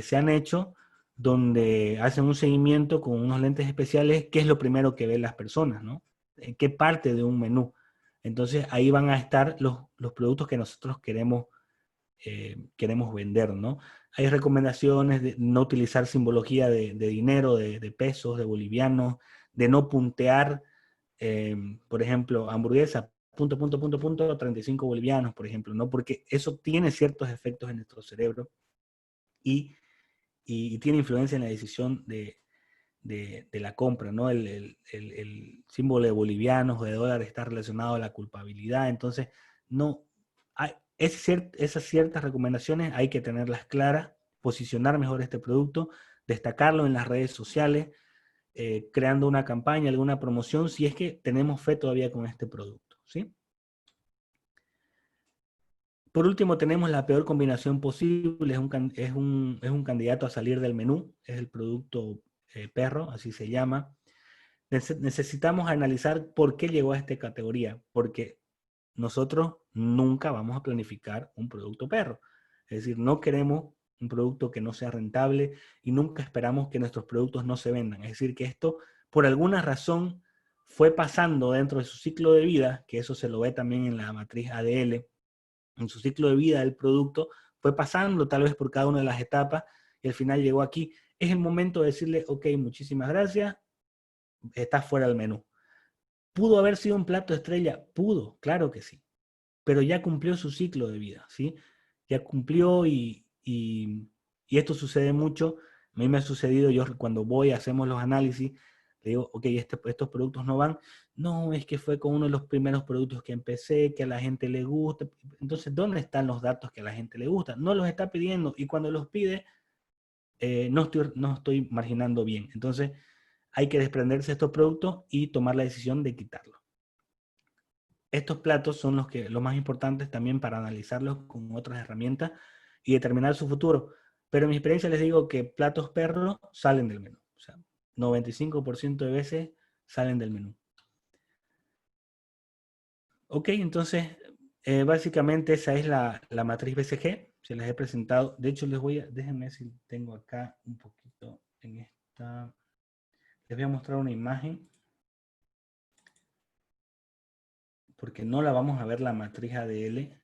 se han hecho donde hacen un seguimiento con unos lentes especiales, qué es lo primero que ven las personas, ¿no? ¿En qué parte de un menú? Entonces ahí van a estar los productos que nosotros queremos vender, ¿no? Hay recomendaciones de no utilizar simbología de dinero, de pesos, de bolivianos, de no puntear, por ejemplo, hamburguesa, punto, 35 bolivianos, por ejemplo, ¿no? Porque eso tiene ciertos efectos en nuestro cerebro y tiene influencia en la decisión de la compra, ¿no? El símbolo de bolivianos o de dólares está relacionado a la culpabilidad, entonces no hay, esas ciertas recomendaciones hay que tenerlas claras, posicionar mejor este producto, destacarlo en las redes sociales, creando una campaña, alguna promoción, si es que tenemos fe todavía con este producto, ¿sí? Por último, tenemos la peor combinación posible, es un candidato a salir del menú, es el producto perro, así se llama. Necesitamos analizar por qué llegó a esta categoría, porque nosotros nunca vamos a planificar un producto perro. Es decir, no queremos un producto que no sea rentable y nunca esperamos que nuestros productos no se vendan. Es decir, que esto por alguna razón fue pasando dentro de su ciclo de vida, que eso se lo ve también en la matriz ADL, en su ciclo de vida del producto, fue pasando tal vez por cada una de las etapas y al final llegó aquí. Es el momento de decirle, ok, muchísimas gracias, está fuera del menú. ¿Pudo haber sido un plato estrella? Pudo, claro que sí. Pero ya cumplió su ciclo de vida, ¿sí? Ya cumplió y esto sucede mucho. A mí me ha sucedido, yo cuando hacemos los análisis, le digo, ok, estos productos no van. No, es que fue con uno de los primeros productos que empecé, que a la gente le gusta. Entonces, ¿dónde están los datos que a la gente le gusta? No los está pidiendo y cuando los pide, no estoy marginando bien. Entonces, hay que desprenderse de estos productos y tomar la decisión de quitarlos. Estos platos son los más importantes también para analizarlos con otras herramientas y determinar su futuro. Pero en mi experiencia les digo que platos perros salen del menú. O sea, 95% de veces salen del menú. Ok, entonces, básicamente esa es la matriz BCG. Se les he presentado. De hecho, déjenme ver si tengo acá un poquito en esta. Les voy a mostrar una imagen. Porque no la vamos a ver la matriz ADL.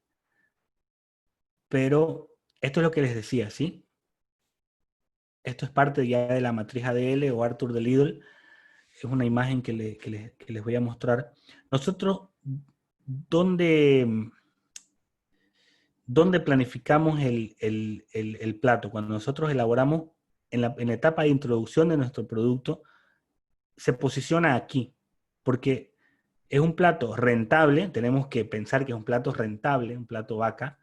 Pero esto es lo que les decía, ¿sí? Esto es parte ya de la matriz ADL o Arthur de Lidl. Es una imagen que les voy a mostrar. Nosotros, ¿dónde planificamos el plato? Cuando nosotros elaboramos en la etapa de introducción de nuestro producto, se posiciona aquí, porque es un plato rentable, tenemos que pensar que es un plato rentable, un plato vaca,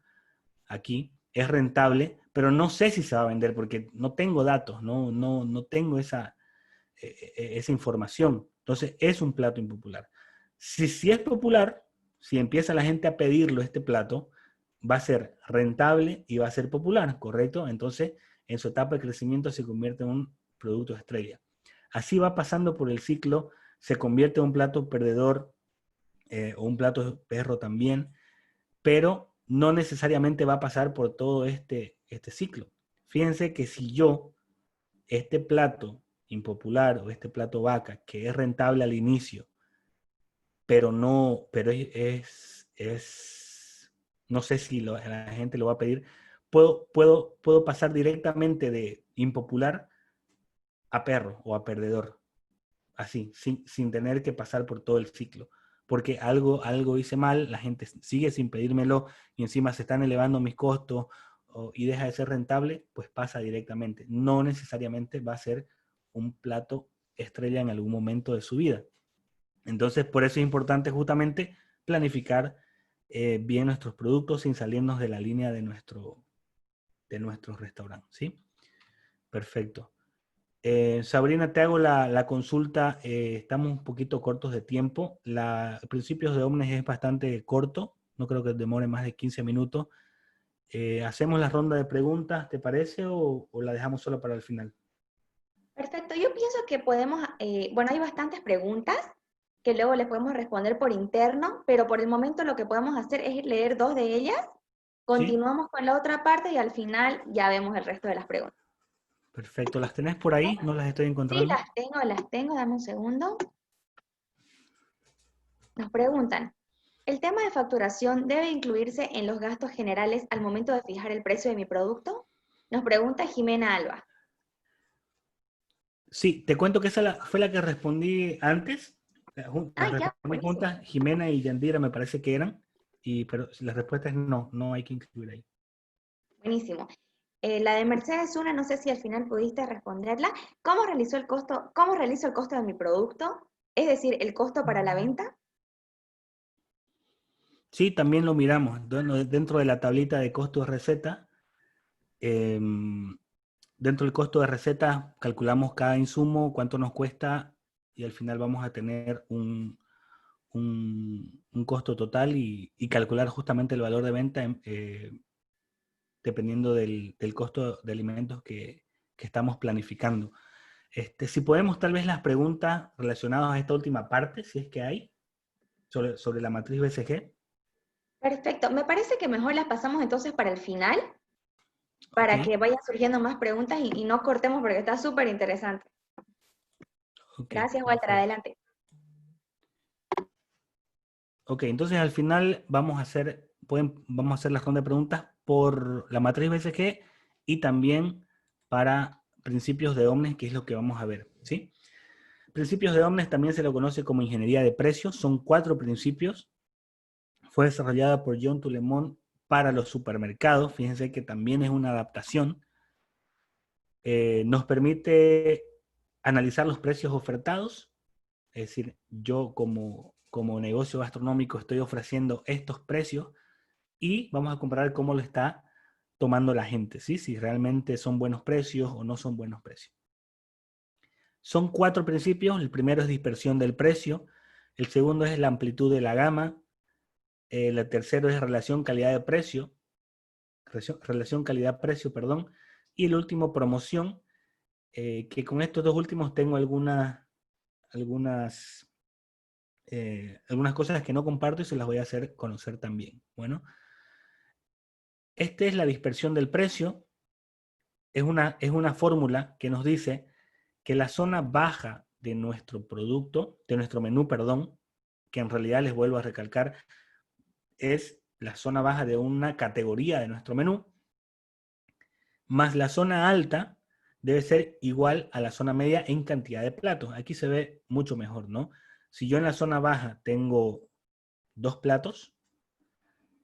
aquí, es rentable, pero no sé si se va a vender porque no tengo datos, no tengo esa información. Entonces, es un plato impopular. Si es popular, si empieza la gente a pedirlo, este plato, va a ser rentable y va a ser popular, ¿correcto? Entonces, en su etapa de crecimiento se convierte en un producto estrella. Así va pasando por el ciclo, se convierte en un plato perdedor o un plato perro también, pero no necesariamente va a pasar por todo este ciclo. Fíjense que si yo, este plato impopular o este plato vaca, que es rentable al inicio, pero no sé si la gente lo va a pedir, puedo pasar directamente de impopular a perro o a perdedor, así, sin tener que pasar por todo el ciclo. Porque algo hice mal, la gente sigue sin pedírmelo y encima se están elevando mis costos y deja de ser rentable, pues pasa directamente. No necesariamente va a ser un plato estrella en algún momento de su vida. Entonces, por eso es importante justamente planificar bien nuestros productos sin salirnos de la línea de nuestro restaurante, ¿sí? Perfecto. Sabrina, te hago la consulta. Estamos un poquito cortos de tiempo. Principios de Omnes es bastante corto. No creo que demore más de 15 minutos. ¿Hacemos la ronda de preguntas, te parece, o la dejamos solo para el final? Perfecto, yo pienso que podemos, bueno, hay bastantes preguntas que luego les podemos responder por interno, pero por el momento lo que podemos hacer es leer 2 de ellas, ¿Sí? continuamos con la otra parte y al final ya vemos el resto de las preguntas. Perfecto. ¿Las tenés por ahí? ¿No las estoy Sí, encontrando? las tengo, dame un segundo. Nos preguntan, ¿el tema de facturación debe incluirse en los gastos generales al momento de fijar el precio de mi producto? Nos pregunta Jimena Alba. Sí, te cuento que fue la que respondí antes. Las Ah, ya, respondí buenísimo. juntas, Jimena y Yandira me parece que eran, pero la respuesta es no hay que incluir ahí. Buenísimo. La de Mercedes una, no sé si al final pudiste responderla. ¿Cómo realizo el costo de mi producto? Es decir, el costo para la venta. Sí, también lo miramos. Dentro de la tablita de costo de receta, dentro del costo de receta calculamos cada insumo, cuánto nos cuesta y al final vamos a tener un costo total y calcular justamente el valor de venta dependiendo del costo de alimentos que estamos planificando. Si podemos, tal vez las preguntas relacionadas a esta última parte, si es que hay, sobre la matriz BCG. Perfecto. Me parece que mejor las pasamos entonces para el final, Ok, para que vayan surgiendo más preguntas y no cortemos porque está súper interesante. ok, Gracias, Walter. perfecto. Adelante. Ok, entonces al final vamos a hacer la ronda de preguntas por la matriz BCG y también para principios de Omnes, que es lo que vamos a ver, ¿sí? Principios de Omnes también se lo conoce como ingeniería de precios, son 4 principios. Fue desarrollada por John Tulemont para los supermercados, fíjense que también es una adaptación. Nos permite analizar los precios ofertados, es decir, yo como negocio gastronómico estoy ofreciendo estos precios y vamos a comparar cómo lo está tomando la gente, ¿sí? Si realmente son buenos precios o no son buenos precios. Son 4 principios. El primero es dispersión del precio, el segundo es la amplitud de la gama, el tercero es relación calidad-precio, perdón, y el último promoción, que con estos dos últimos tengo algunas cosas que no comparto y se las voy a hacer conocer también. Bueno, esta es la dispersión del precio. Es una fórmula que nos dice que la zona baja de nuestro producto, de nuestro menú, perdón, que en realidad les vuelvo a recalcar, es la zona baja de una categoría de nuestro menú, más la zona alta debe ser igual a la zona media en cantidad de platos. Aquí se ve mucho mejor, ¿no? Si yo en la zona baja tengo 2 platos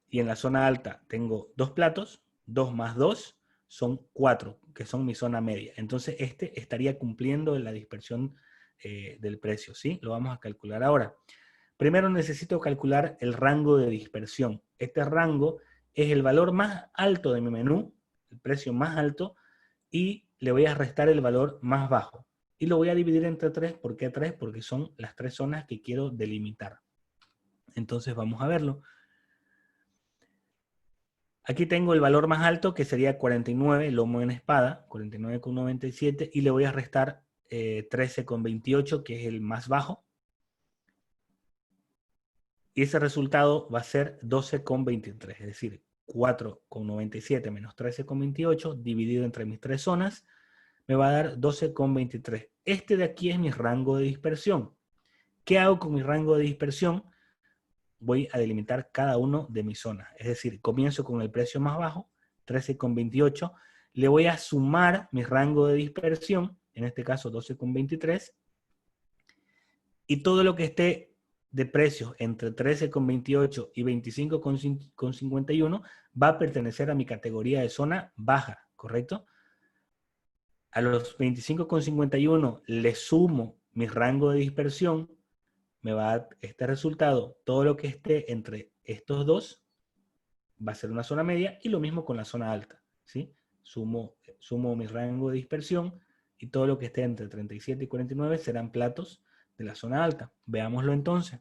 y en la zona alta tengo 2 platos, 2 más 2 son 4, que son mi zona media. Entonces, este estaría cumpliendo la dispersión del precio, ¿sí? Lo vamos a calcular ahora. Primero necesito calcular el rango de dispersión. Este rango es el valor más alto de mi menú, el precio más alto, y le voy a restar el valor más bajo. Y lo voy a dividir entre 3. ¿Por qué 3? Porque son las 3 zonas que quiero delimitar. Entonces vamos a verlo. Aquí tengo el valor más alto, que sería 49, lomo en espada, 49,97, y le voy a restar 13,28, que es el más bajo. Y ese resultado va a ser 12,23, es decir, 4,97 menos 13,28 dividido entre mis 3 zonas, me va a dar 12,23. Este de aquí es mi rango de dispersión. ¿Qué hago con mi rango de dispersión? Voy a delimitar cada uno de mis zonas. Es decir, comienzo con el precio más bajo, 13,28. Le voy a sumar mi rango de dispersión, en este caso 12,23. Y todo lo que esté de precios entre 13,28 y 25,51 va a pertenecer a mi categoría de zona baja, ¿correcto? A los 25,51 le sumo mi rango de dispersión, me va a dar este resultado. Todo lo que esté entre estos dos va a ser una zona media, y lo mismo con la zona alta, ¿sí? Sumo mi rango de dispersión, y todo lo que esté entre 37 y 49 serán platos de la zona alta. Veámoslo entonces.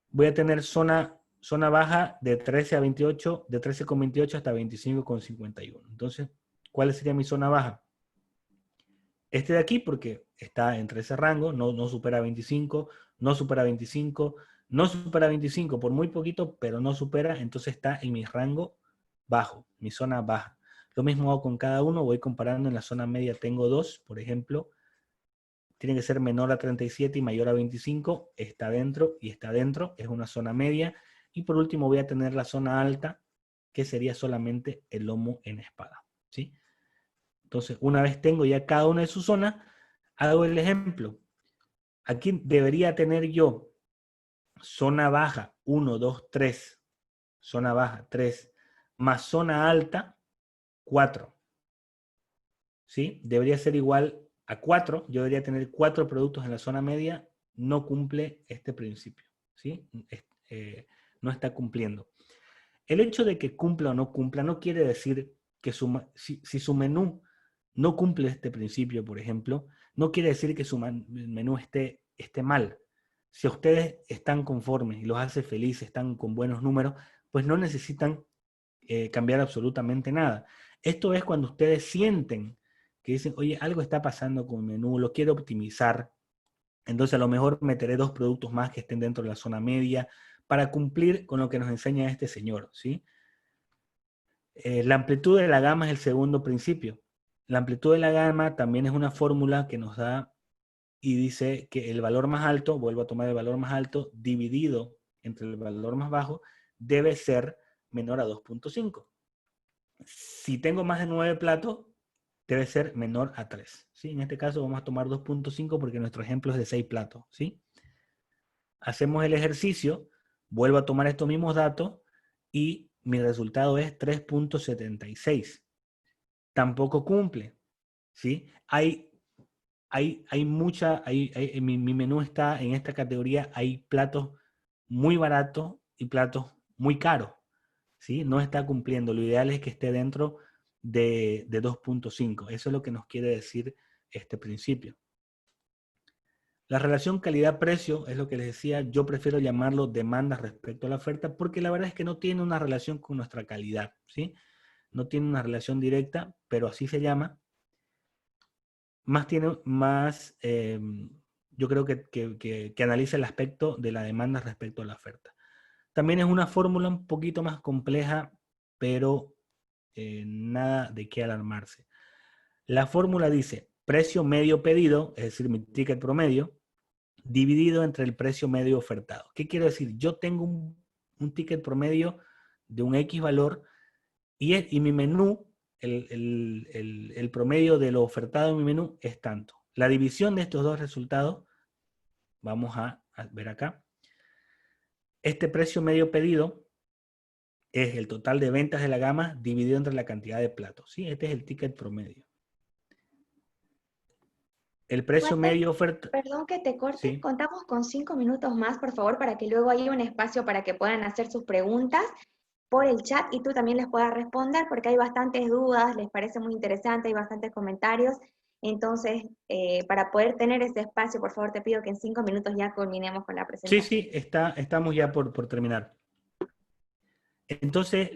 Voy a tener zona baja de 13 a 28, de 13,28 hasta 25,51. Entonces, ¿cuál sería mi zona baja? Este de aquí, porque está entre ese rango, no supera 25, no supera 25, no supera 25 por muy poquito, pero no supera, entonces está en mi rango bajo, mi zona baja. Lo mismo hago con cada uno, voy comparando. En la zona media tengo 2, por ejemplo, tiene que ser menor a 37 y mayor a 25, está dentro y está dentro, es una zona media. Y por último voy a tener la zona alta, que sería solamente el lomo en espada, ¿sí? Entonces, una vez tengo ya cada una de sus zonas, hago el ejemplo. Aquí debería tener yo zona baja 1, 2, 3, zona baja 3, más zona alta 4. ¿Sí? Debería ser igual a 4. Yo debería tener 4 productos en la zona media. No cumple este principio, ¿sí? No está cumpliendo. El hecho de que cumpla o no cumpla no quiere decir que si su menú no cumple este principio, por ejemplo, no quiere decir que su menú esté mal. Si ustedes están conformes y los hace felices, están con buenos números, pues no necesitan cambiar absolutamente nada. Esto es cuando ustedes sienten que dicen, oye, algo está pasando con el menú, lo quiero optimizar. Entonces a lo mejor meteré 2 productos más que estén dentro de la zona media para cumplir con lo que nos enseña este señor, ¿sí? La amplitud de la gama es el segundo principio. La amplitud de la gama también es una fórmula que nos da y dice que el valor más alto, vuelvo a tomar el valor más alto, dividido entre el valor más bajo, debe ser menor a 2,5. Si tengo más de 9 platos, debe ser menor a 3. ¿Sí? En este caso vamos a tomar 2,5 porque nuestro ejemplo es de 6 platos. ¿Sí? Hacemos el ejercicio, vuelvo a tomar estos mismos datos y mi resultado es 3,76. Tampoco cumple. ¿Sí? Mi menú está en esta categoría, hay platos muy baratos y platos muy caros. ¿Sí? No está cumpliendo. Lo ideal es que esté dentro de 2,5. Eso es lo que nos quiere decir este principio. La relación calidad-precio es lo que les decía. Yo prefiero llamarlo demanda respecto a la oferta porque la verdad es que no tiene una relación con nuestra calidad, ¿sí? No tiene una relación directa, pero así se llama. Yo creo que analiza el aspecto de la demanda respecto a la oferta. También es una fórmula un poquito más compleja, pero nada de qué alarmarse. La fórmula dice precio medio pedido, es decir, mi ticket promedio, dividido entre el precio medio ofertado. ¿Qué quiere decir? Yo tengo un ticket promedio de un X valor y mi menú, el promedio de lo ofertado en mi menú es tanto. La división de estos dos resultados, vamos a ver acá. Este precio medio pedido es el total de ventas de la gama dividido entre la cantidad de platos, ¿sí? Este es el ticket promedio. El precio Walter, medio oferta... perdón que te corte, Sí, contamos con 5 minutos más, por favor, para que luego haya un espacio para que puedan hacer sus preguntas por el chat y tú también les puedas responder, porque hay bastantes dudas, les parece muy interesante, hay bastantes comentarios. Entonces, para poder tener ese espacio, por favor, te pido que en 5 minutos ya culminemos con la sí, presentación. sí, estamos ya por terminar. Entonces,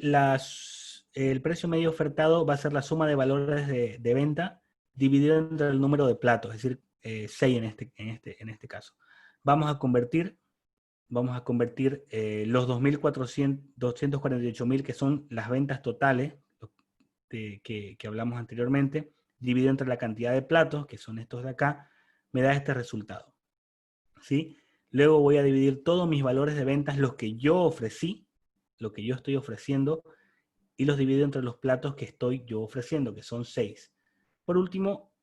el precio medio ofertado va a ser la suma de valores de venta dividido entre el número de platos, es decir, 6 en este caso. Vamos a convertir los 248.000 que son las ventas totales que hablamos anteriormente, dividido entre la cantidad de platos, que son estos de acá, me da este resultado, ¿sí? Luego voy a dividir todos mis valores de ventas, los que yo ofrecí, lo que yo estoy ofreciendo, y los divido entre los platos que estoy yo ofreciendo, que son 6. Por último,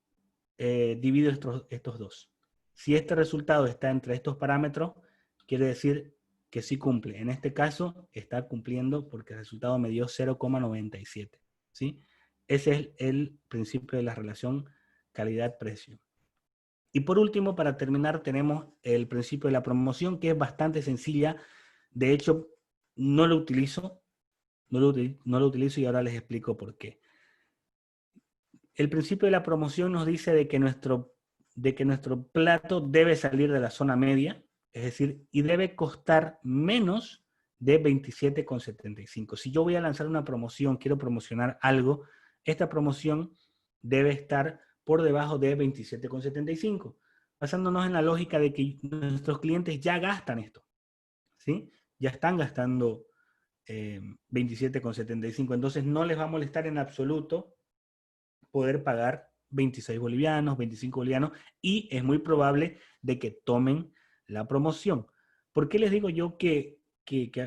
divido estos dos. Si este resultado está entre estos parámetros, quiere decir que sí cumple. En este caso, está cumpliendo porque el resultado me dio 0,97. ¿Sí? Ese es el principio de la relación calidad-precio. Y por último, para terminar, tenemos el principio de la promoción, que es bastante sencilla. De hecho, no lo utilizo y ahora les explico por qué. El principio de la promoción nos dice de que nuestro plato debe salir de la zona media, es decir, y debe costar menos de 27,75. Si yo voy a lanzar una promoción, quiero promocionar algo, esta promoción debe estar por debajo de 27,75, basándonos en la lógica de que nuestros clientes ya gastan esto, ¿sí? Ya están gastando 27,75, entonces no les va a molestar en absoluto poder pagar 26 bolivianos, 25 bolivianos, y es muy probable de que tomen la promoción. ¿Por qué les digo yo que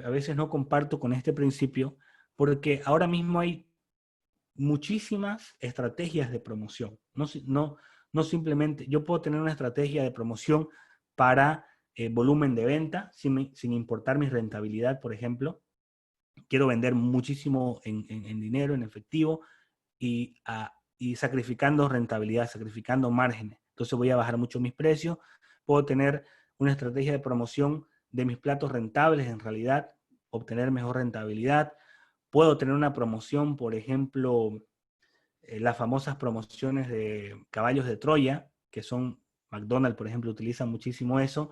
a veces no comparto con este principio? Porque ahora mismo hay muchísimas estrategias de promoción. No simplemente, yo puedo tener una estrategia de promoción para volumen de venta, sin importar mi rentabilidad, por ejemplo. Quiero vender muchísimo en dinero, en efectivo, y sacrificando rentabilidad, sacrificando márgenes. Entonces voy a bajar mucho mis precios. Puedo tener una estrategia de promoción de mis platos rentables, en realidad, obtener mejor rentabilidad. Puedo tener una promoción, por ejemplo, las famosas promociones de caballos de Troya, que son, McDonald's, por ejemplo, utiliza muchísimo eso,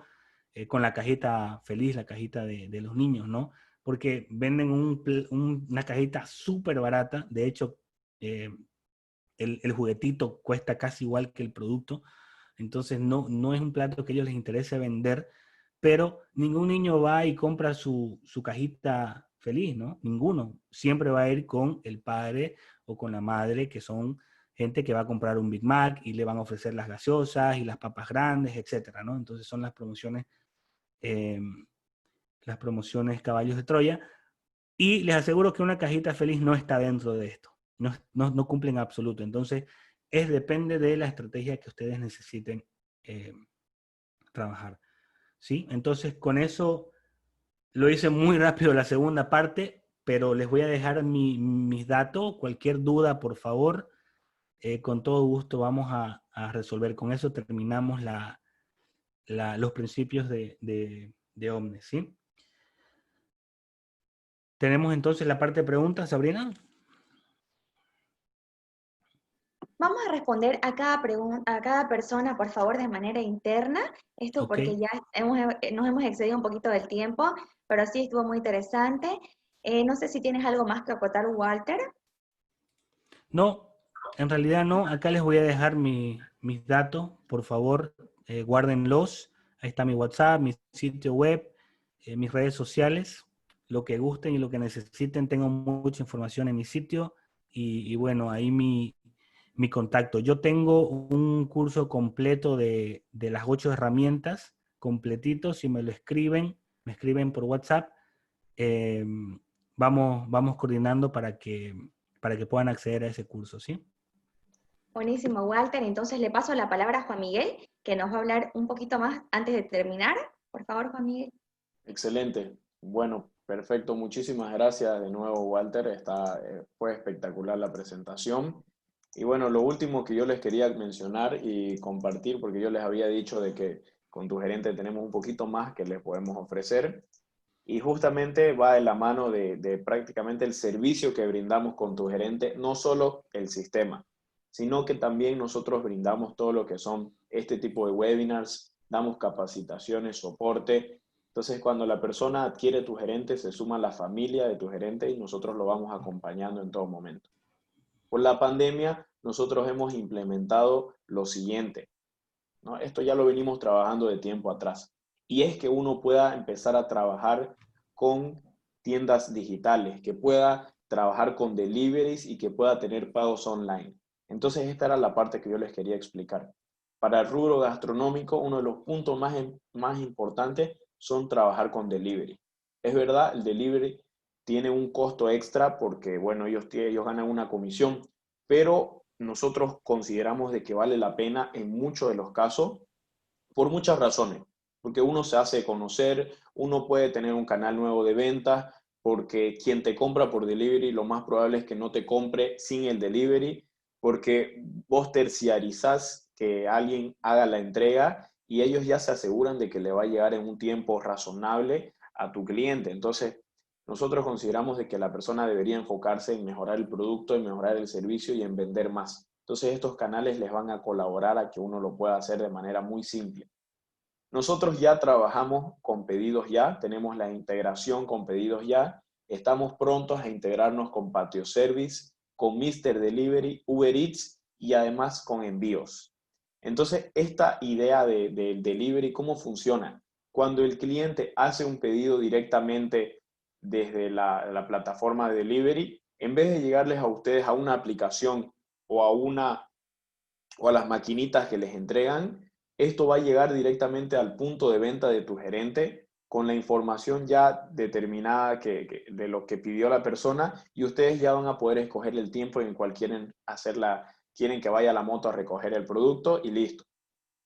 con la cajita feliz, la cajita de los niños, ¿no? Porque venden una cajita súper barata. De hecho, el juguetito cuesta casi igual que el producto. Entonces no es un plato que a ellos les interese vender, pero ningún niño va y compra su cajita feliz, ¿no? Ninguno. Siempre va a ir con el padre o con la madre, que son gente que va a comprar un Big Mac y le van a ofrecer las gaseosas y las papas grandes, etcétera, ¿no? Entonces son eh, las promociones caballos de Troya. Y les aseguro que una cajita feliz no está dentro de esto. No cumple en absoluto. Entonces, depende de la estrategia que ustedes necesiten trabajar. ¿Sí? Entonces, con eso lo hice muy rápido la segunda parte, pero les voy a dejar mis datos. Cualquier duda, por favor, con todo gusto vamos a resolver. Con eso terminamos los principios de Omnes. ¿Sí? Tenemos entonces la parte de preguntas, Sabrina. Vamos a responder a cada persona, por favor, de manera interna. Esto Ok. porque ya nos hemos excedido un poquito del tiempo, pero sí estuvo muy interesante. No sé si tienes algo más que acotar, Walter. No, en realidad no. Acá les voy a dejar mis datos. Por favor, guárdenlos. Ahí está mi WhatsApp, mi sitio web, mis redes sociales. Lo que gusten y lo que necesiten. Tengo mucha información en mi sitio. Y bueno, ahí mi contacto. Yo tengo un curso completo de las 8 herramientas, completito. Si me escriben por WhatsApp. eh, vamos coordinando para que puedan acceder a ese curso, ¿sí? Buenísimo, Walter. Entonces le paso la palabra a Juan Miguel, que nos va a hablar un poquito más antes de terminar. Por favor, Juan Miguel. Excelente. Bueno, Perfecto, muchísimas gracias de nuevo, Walter. Fue espectacular la presentación. Y bueno, lo último que yo les quería mencionar y compartir, porque yo les había dicho de que con tu gerente tenemos un poquito más que les podemos ofrecer. Y justamente va de la mano de prácticamente el servicio que brindamos con tu gerente, no solo el sistema, sino que también nosotros brindamos todo lo que son este tipo de webinars, damos capacitaciones, soporte. Entonces, cuando la persona adquiere tu gerente, se suma la familia de tu gerente y nosotros lo vamos acompañando en todo momento. Por la pandemia, nosotros hemos implementado lo siguiente, ¿no? Esto ya lo venimos trabajando de tiempo atrás. Y es que uno pueda empezar a trabajar con tiendas digitales, que pueda trabajar con deliveries y que pueda tener pagos online. Entonces, esta era la parte que yo les quería explicar. Para el rubro gastronómico, uno de los puntos más importantes son trabajar con delivery. Es verdad, el delivery tiene un costo extra porque, bueno, ellos ganan una comisión, pero nosotros consideramos de que vale la pena en muchos de los casos por muchas razones. Porque uno se hace conocer, uno puede tener un canal nuevo de ventas, porque quien te compra por delivery lo más probable es que no te compre sin el delivery, porque vos terciarizás que alguien haga la entrega y ellos ya se aseguran de que le va a llegar en un tiempo razonable a tu cliente. Entonces, nosotros consideramos de que la persona debería enfocarse en mejorar el producto, en mejorar el servicio y en vender más. Entonces, estos canales les van a colaborar a que uno lo pueda hacer de manera muy simple. Nosotros ya trabajamos con pedidos ya, tenemos la integración con pedidos ya, estamos prontos a integrarnos con Patio Service, con Mr. Delivery, Uber Eats y además con envíos. Entonces, esta idea del delivery, ¿cómo funciona? Cuando el cliente hace un pedido directamente desde la plataforma de delivery, en vez de llegarles a ustedes a una aplicación o a las maquinitas que les entregan, esto va a llegar directamente al punto de venta de tu gerente con la información ya determinada de lo que pidió la persona y ustedes ya van a poder escoger el tiempo en el cual quieren que vaya la moto a recoger el producto y listo.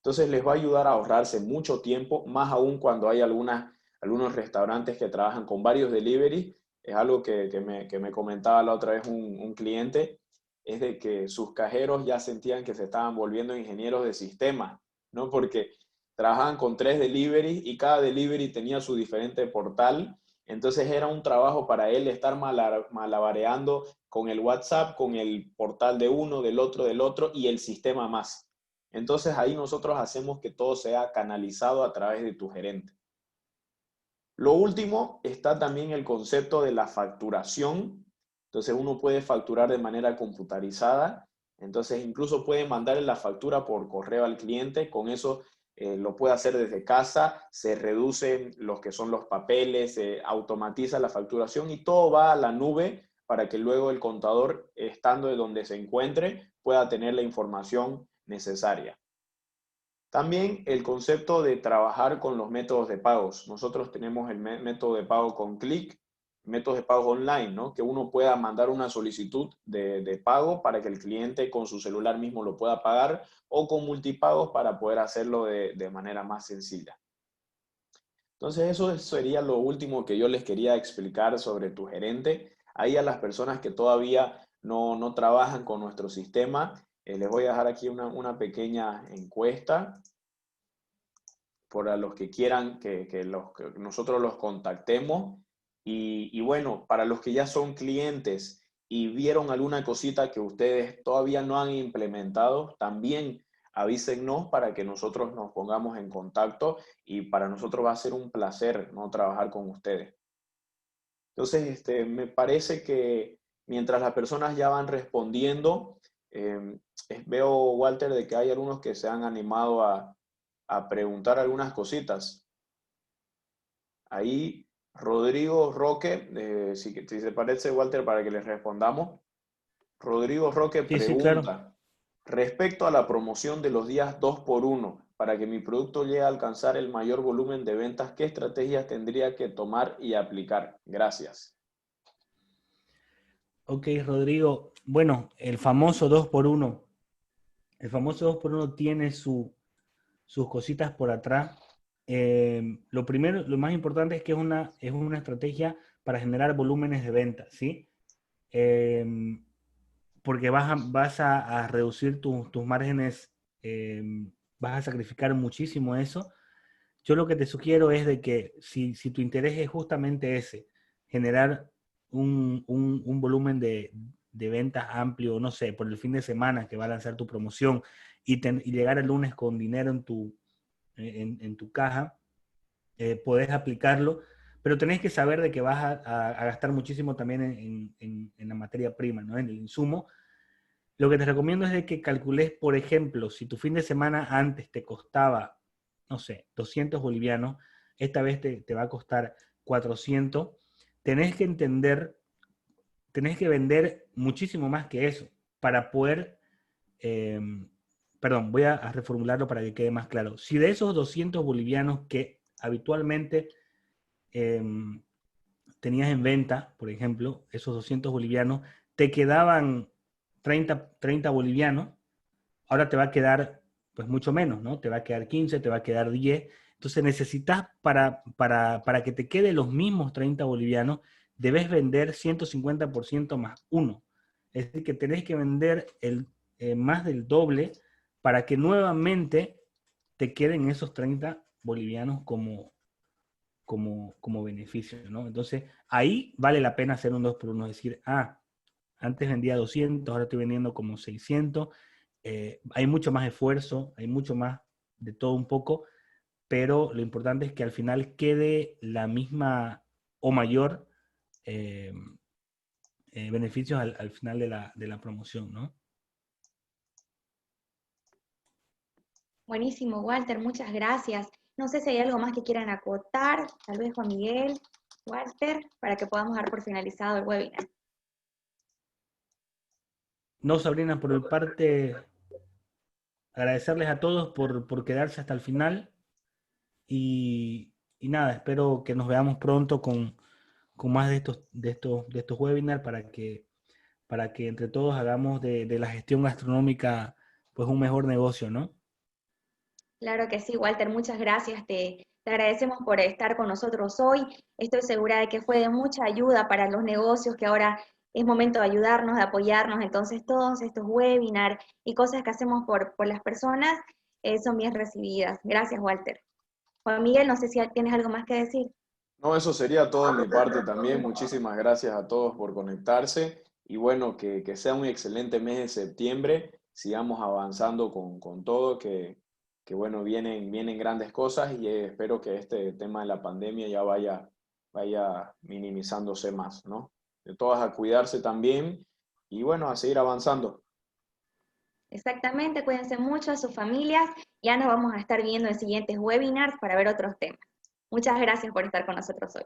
Entonces les va a ayudar a ahorrarse mucho tiempo, más aún cuando hay algunos restaurantes que trabajan con varios delivery. Es algo que me comentaba la otra vez un cliente, es de que sus cajeros ya sentían que se estaban volviendo ingenieros de sistema, ¿no? Porque trabajaban con 3 delivery y cada delivery tenía su diferente portal. Entonces era un trabajo para él estar malabareando con el WhatsApp, con el portal de uno, del otro y el sistema más. Entonces ahí nosotros hacemos que todo sea canalizado a través de tu gerente. Lo último está también el concepto de la facturación. Entonces uno puede facturar de manera computarizada. Entonces incluso puede mandar la factura por correo al cliente. Con eso lo puede hacer desde casa. Se reducen los que son los papeles, se automatiza la facturación y todo va a la nube para que luego el contador, estando de donde se encuentre, pueda tener la información necesaria. También el concepto de trabajar con los métodos de pagos. Nosotros tenemos el método de pago con clic, métodos de pago online, ¿no? Que uno pueda mandar una solicitud de pago para que el cliente con su celular mismo lo pueda pagar o con multipagos para poder hacerlo de manera más sencilla. Entonces eso sería lo último que yo les quería explicar sobre tu gerente. Ahí a las personas que todavía no trabajan con nuestro sistema, les voy a dejar aquí una pequeña encuesta para los que quieran que nosotros los contactemos. Y bueno, para los que ya son clientes y vieron alguna cosita que ustedes todavía no han implementado, también avísennos para que nosotros nos pongamos en contacto y para nosotros va a ser un placer, ¿no?, trabajar con ustedes. Entonces, me parece que mientras las personas ya van respondiendo, veo, Walter, de que hay algunos que se han animado a preguntar algunas cositas. Ahí, Rodrigo Roque, si se parece, Walter, para que les respondamos. Rodrigo Roque Sí, sí, claro. pregunta, respecto a la promoción de los días 2x1, para que mi producto llegue a alcanzar el mayor volumen de ventas, ¿qué estrategias tendría que tomar y aplicar? Gracias. Ok, Rodrigo. Bueno, el famoso 2x1. El famoso 2x1 tiene sus cositas por atrás. Lo primero, lo más importante es que es una estrategia para generar volúmenes de venta, ¿sí? Porque vas a reducir tus márgenes, vas a sacrificar muchísimo eso. Yo lo que te sugiero es de que si tu interés es justamente ese, generar un volumen de ventas amplio, no sé, por el fin de semana que va a lanzar tu promoción y llegar el lunes con dinero en tu caja, podés aplicarlo, pero tenés que saber de que vas a gastar muchísimo también en la materia prima, ¿no? En el insumo. Lo que te recomiendo es de que calcules, por ejemplo, si tu fin de semana antes te costaba, no sé, 200 bolivianos, esta vez te va a costar 400, tenés que entender, tenés que vender muchísimo más que eso para poder, eh, perdón, voy a reformularlo para que quede más claro. Si de esos 200 bolivianos que habitualmente eh, tenías en venta, por ejemplo, esos 200 bolivianos, te quedaban 30 bolivianos, ahora te va a quedar pues mucho menos, ¿no? Te va a quedar 15, te va a quedar 10. Entonces necesitas, para que te quede los mismos 30 bolivianos, debes vender 150% más uno. Es decir, que tenés que vender más del doble para que nuevamente te queden esos 30 bolivianos como beneficio, ¿no? Entonces, ahí vale la pena hacer un 2 por 1, es decir, antes vendía 200, ahora estoy vendiendo como 600, hay mucho más esfuerzo, hay mucho más de todo un poco, pero lo importante es que al final quede la misma o mayor eh, beneficios al final de la promoción, ¿no? Buenísimo, Walter, muchas gracias. No sé si hay algo más que quieran acotar, tal vez Juan Miguel, Walter, para que podamos dar por finalizado el webinar. No, Sabrina, por mi parte, agradecerles a todos por quedarse hasta el final y nada, espero que nos veamos pronto con más de estos webinars para que entre todos hagamos de la gestión gastronómica pues un mejor negocio, ¿no? Claro que sí, Walter, muchas gracias. Te agradecemos por estar con nosotros hoy. Estoy segura de que fue de mucha ayuda para los negocios, que ahora es momento de ayudarnos, de apoyarnos. Entonces, todos estos webinars y cosas que hacemos por las personas son bien recibidas. Gracias, Walter. Juan Miguel, no sé si tienes algo más que decir. No, eso sería todo de mi parte también. Muchísimas gracias a todos por conectarse y bueno, que sea un excelente mes de septiembre. Sigamos avanzando con todo, que bueno, vienen grandes cosas y espero que este tema de la pandemia ya vaya minimizándose más, ¿no? De todas a cuidarse también y bueno, a seguir avanzando. Exactamente, cuídense mucho a sus familias. Ya nos vamos a estar viendo en siguientes webinars para ver otros temas. Muchas gracias por estar con nosotros hoy.